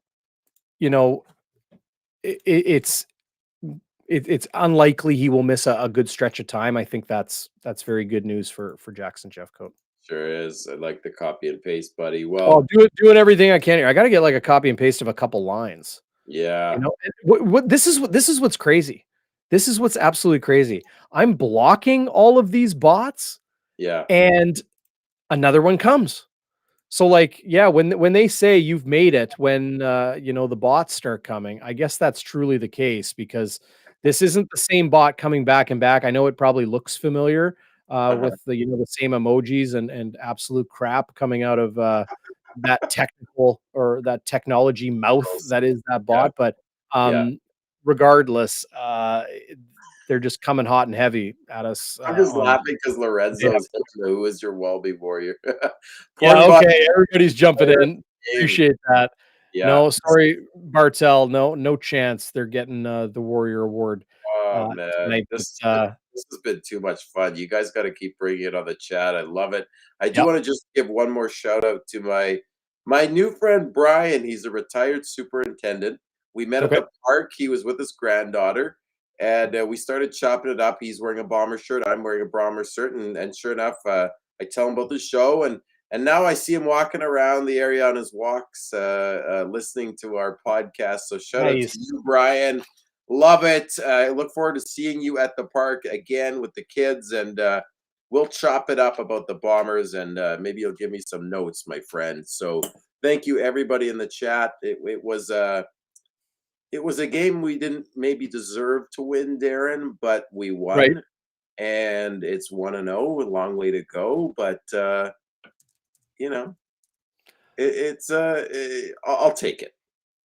it's unlikely he will miss a good stretch of time. I think that's very good news for Jackson Jeffcoat. Sure is. I like the copy and paste, buddy. Well, doing everything I can here. I got to get like a copy and paste of a couple lines. Yeah. This is what's crazy. This is what's absolutely crazy. I'm blocking all of these bots. Yeah. And another one comes. So when they say you've made it, when the bots start coming, I guess that's truly the case because this isn't the same bot coming back and back. I know it probably looks familiar with the same emojis and absolute crap coming out of that technical or that technology mouth that is that bot. But regardless, they're just coming hot and heavy at us. I'm just laughing because Lorenzo's who is your Walby Warrior. Everybody's jumping in. Appreciate that. Yeah. No, sorry, Bartel. No chance. They're getting the Warrior Award. Oh man, this has been too much fun. You guys got to keep bringing it on the chat. I love it. I do want to just give one more shout out to my new friend Brian. He's a retired superintendent. We met at the park. He was with his granddaughter, and we started chopping it up. He's wearing a Bomber shirt. I'm wearing a Bomber shirt, and sure enough, I tell him about the show and now I see him walking around the area on his walks, listening to our podcast. So shout out to you, Brian. Love it. I look forward to seeing you at the park again with the kids, and we'll chop it up about the Bombers, and maybe you'll give me some notes, my friend. So thank you, everybody in the chat. It was a game we didn't maybe deserve to win, Darren, but we won. Right. And it's 1-0, a long way to go, but I'll take it.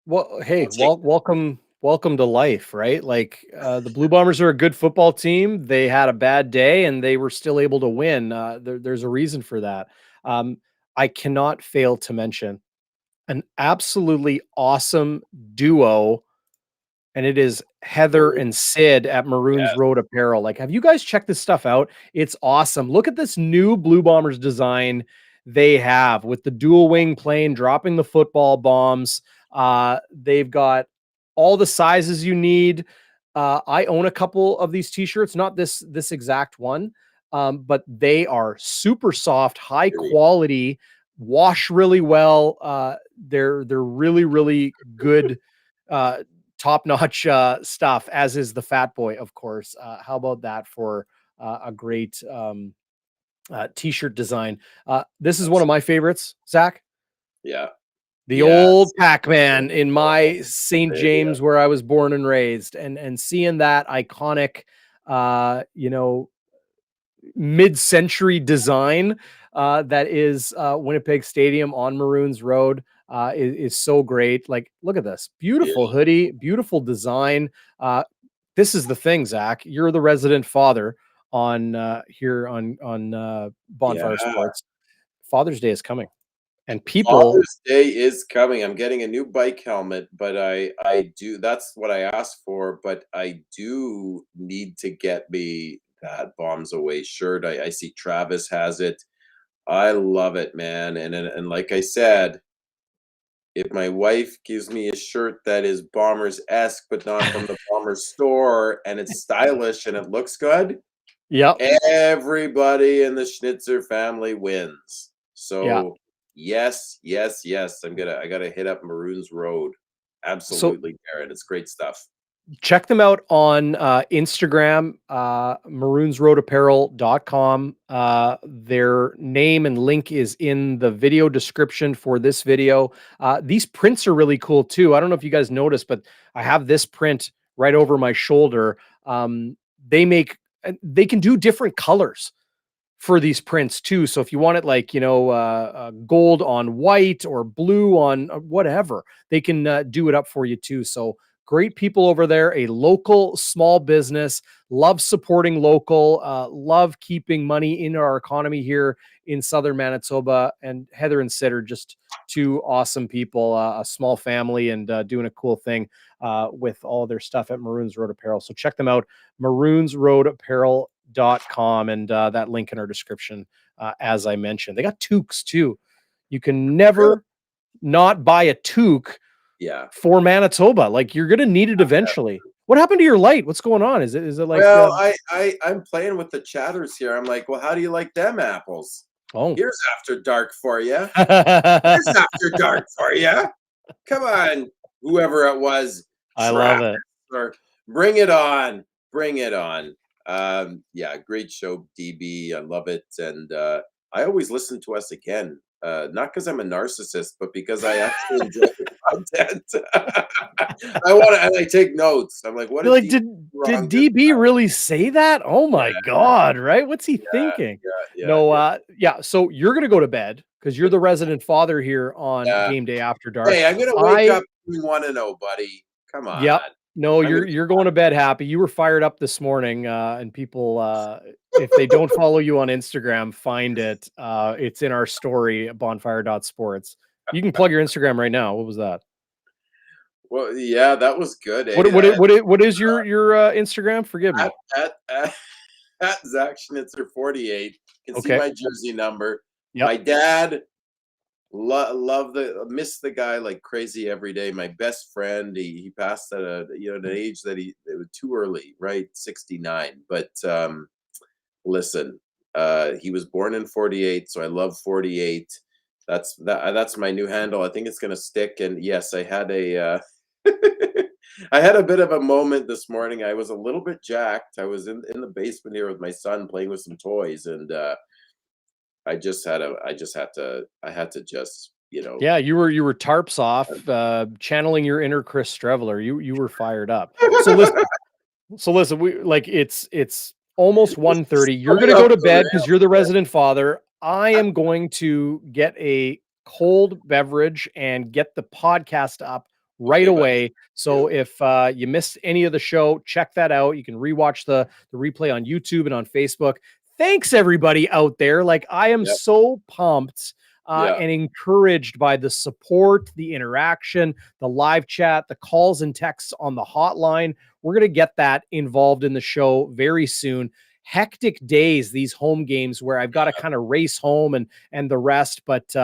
Well, hey, welcome to life, right? Like the Blue Bombers are a good football team. They had a bad day and they were still able to win. There's a reason for that. I cannot fail to mention an absolutely awesome duo, and it is Heather and Sid at Maroons Road Apparel. Like, have you guys checked this stuff out? It's awesome. Look at this new Blue Bombers design they have with the dual wing plane dropping the football bombs. They've got all the sizes you need. I own a couple of these t-shirts, not this exact one, but they are super soft, high quality, wash really well. They're really, really good, top-notch stuff, as is the Fat Boy, of course. How about that for a great t-shirt design? This is one of my favorites, Zach. Yeah. The old Pac-Man in my St. James, where I was born and raised, and seeing that iconic, mid-century design that is Winnipeg Stadium on Maroons Road is so great. Like, look at this beautiful hoodie, beautiful design. This is the thing, Zach. You're the resident father on here on Bonfire Sports. Father's Day is coming. And people, Father's Day is coming. I'm getting a new bike helmet, but I do. That's what I asked for. But I do need to get me that Bombs Away shirt. I see Travis has it. I love it, man. And like I said, if my wife gives me a shirt that is Bombers-esque, but not from the Bombers store, and it's stylish and it looks good, everybody in the Schnitzer family wins. So. Yes. I gotta hit up Maroons Road. Absolutely, Darren. It's great stuff. Check them out on Instagram, maroonsroadapparel.com. Their name and link is in the video description for this video. These prints are really cool too. I don't know if you guys noticed, but I have this print right over my shoulder. They can do different colors for these prints too. So if you want it like, gold on white or blue on whatever, they can do it up for you too. So great people over there, a local small business, love supporting local, love keeping money in our economy here in Southern Manitoba. And Heather and Sid are just two awesome people, a small family, and doing a cool thing with all their stuff at Maroons Road Apparel. So check them out, maroonsroadapparel.com, and that link in our description, as I mentioned. They got toques too. You can never not buy a toque for Manitoba. Like, you're gonna need it eventually. What happened to your light? What's going on? Is it like, well, I'm playing with the chatters here. I'm like, well, how do you like them apples? Here's After Dark for you. Here's After Dark for you. Come on, whoever it was. I love it. Or bring it on. Great show, DB. I love it. And I always listen to us again. Not because I'm a narcissist, but because I actually enjoy the content. I take notes. I'm like, what did DB really say that? Oh my God, right? What's he thinking? So you're gonna go to bed because you're the resident father here on Game Day After Dark. Hey, I'm gonna wake up 1-0, buddy. Come on. Yep. No, you're going to bed happy. You were fired up this morning, and people, if they don't follow you on Instagram, find it. It's in our story at bonfire.sports. You can plug your Instagram right now. What was that? Well, yeah, that was good. What is your Instagram? Forgive me. At Zach Schnitzer 48. You can see my jersey number. Yep. My dad. Miss the guy like crazy every day. My best friend, he passed at an age that it was too early, right? 69. But listen, he was born in 48, so I love 48. That's my new handle. I think it's gonna stick. And yes, I had a I had a bit of a moment this morning. I was a little bit jacked. I was in the basement here with my son playing with some toys, and I had to Yeah, you were tarps off, channeling your inner Chris Streveler. You were fired up. So listen, it's almost 1:30. You're gonna go to bed because you're the resident father. I am going to get a cold beverage and get the podcast up right away. So if you missed any of the show, check that out. You can rewatch the replay on YouTube and on Facebook. Thanks everybody out there. Like, I am so pumped and encouraged by the support, the interaction, the live chat, the calls and texts on the hotline. We're going to get that involved in the show very soon. hectic days, these home games where I've got to kind of race home and the rest. But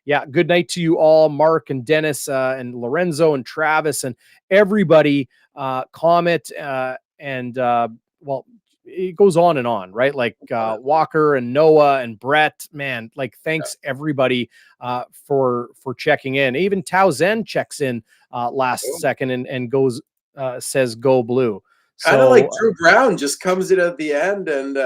yeah, good night to you all, Mark and Dennis and Lorenzo and Travis and everybody. Comet and well, it goes on and on, right? Like Walker and Noah and Brett, man, like thanks everybody for checking in. Even Tao Zen checks in last second and goes says go blue. Kind of So like Drew Brown just comes in at the end and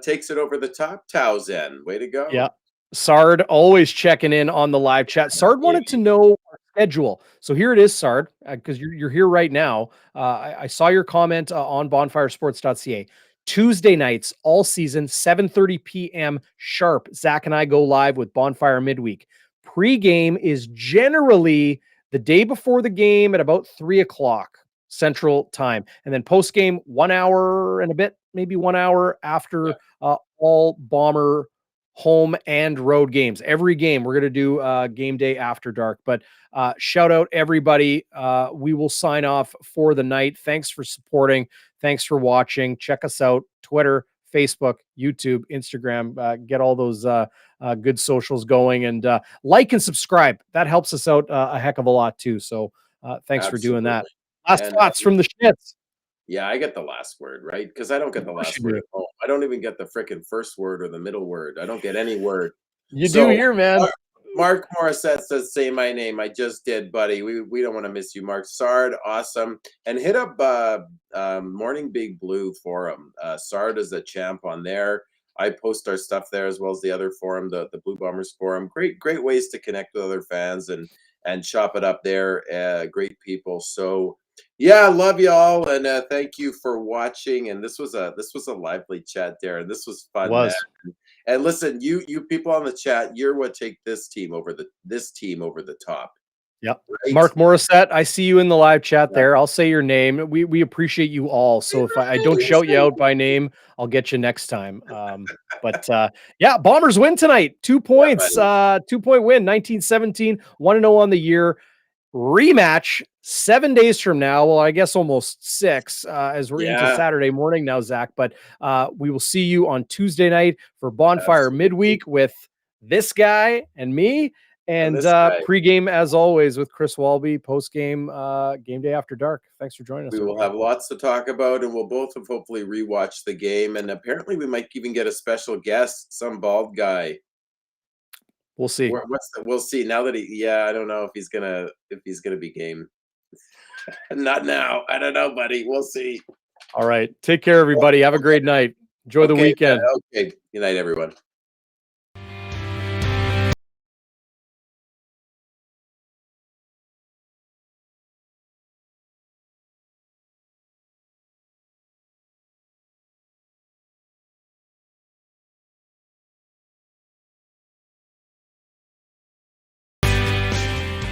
takes it over the top. Tao Zen, way to go. yeah. Sard always checking in on the live chat. Sard wanted to know our schedule. So here it is, Sard, because you're here right now. I saw your comment on bonfiresports.ca. Tuesday nights all season, 7:30 p.m. sharp. Zach and I go live with Bonfire midweek. Pregame is generally the day before the game at about 3 o'clock Central Time. And then postgame, 1 hour and a bit, maybe 1 hour after all Bomber home and road games. Every game we're going to do game day after dark. But shout out everybody. We will sign off for the night. Thanks for supporting. Thanks for watching. Check us out: Twitter, Facebook, YouTube, Instagram. Get all those good socials going, and like and subscribe. That helps us out a heck of a lot too. So thanks for doing that. Last thoughts from the shits. Yeah, I get the last word, right? Because I don't get the last word at home. I don't even get the frickin' first word or the middle word. I don't get any word. You do here, man. Mark Morissette says, "Say my name." I just did, buddy. We don't want to miss you, Mark. Sard, awesome. And hit up Morning Big Blue forum. Sard is a champ on there. I post our stuff there as well as the other forum, the Blue Bombers forum. Great ways to connect with other fans and shop it up there. Great people. So yeah, love y'all, and thank you for watching. And this was a lively chat, Darren. This was fun. Man. And listen, you people on the chat, you're what take this team over the top. Yep. Right? Mark Morissette, I see you in the live chat there. I'll say your name. We appreciate you all. So if I don't shout you out by name, I'll get you next time. But yeah, Bombers win tonight. 2 points, 2-point win, 19-17, 1-0 on the year. Rematch 7 days from now. Well, I guess almost 6 as we're into Saturday morning now, Zach. But we will see you on Tuesday night for Bonfire midweek with this guy and me. And pregame, as always, with Chris Walby, postgame, game day after dark. Thanks for joining us. We will have lots to talk about, and we'll both have hopefully rewatched the game. And apparently we might even get a special guest, some bald guy. We'll see. We'll see. Now that I don't know if he's gonna be game. Not now. I don't know, buddy. We'll see. All right. Take care, everybody. Have a great night. Enjoy the weekend. Okay. Good night, everyone.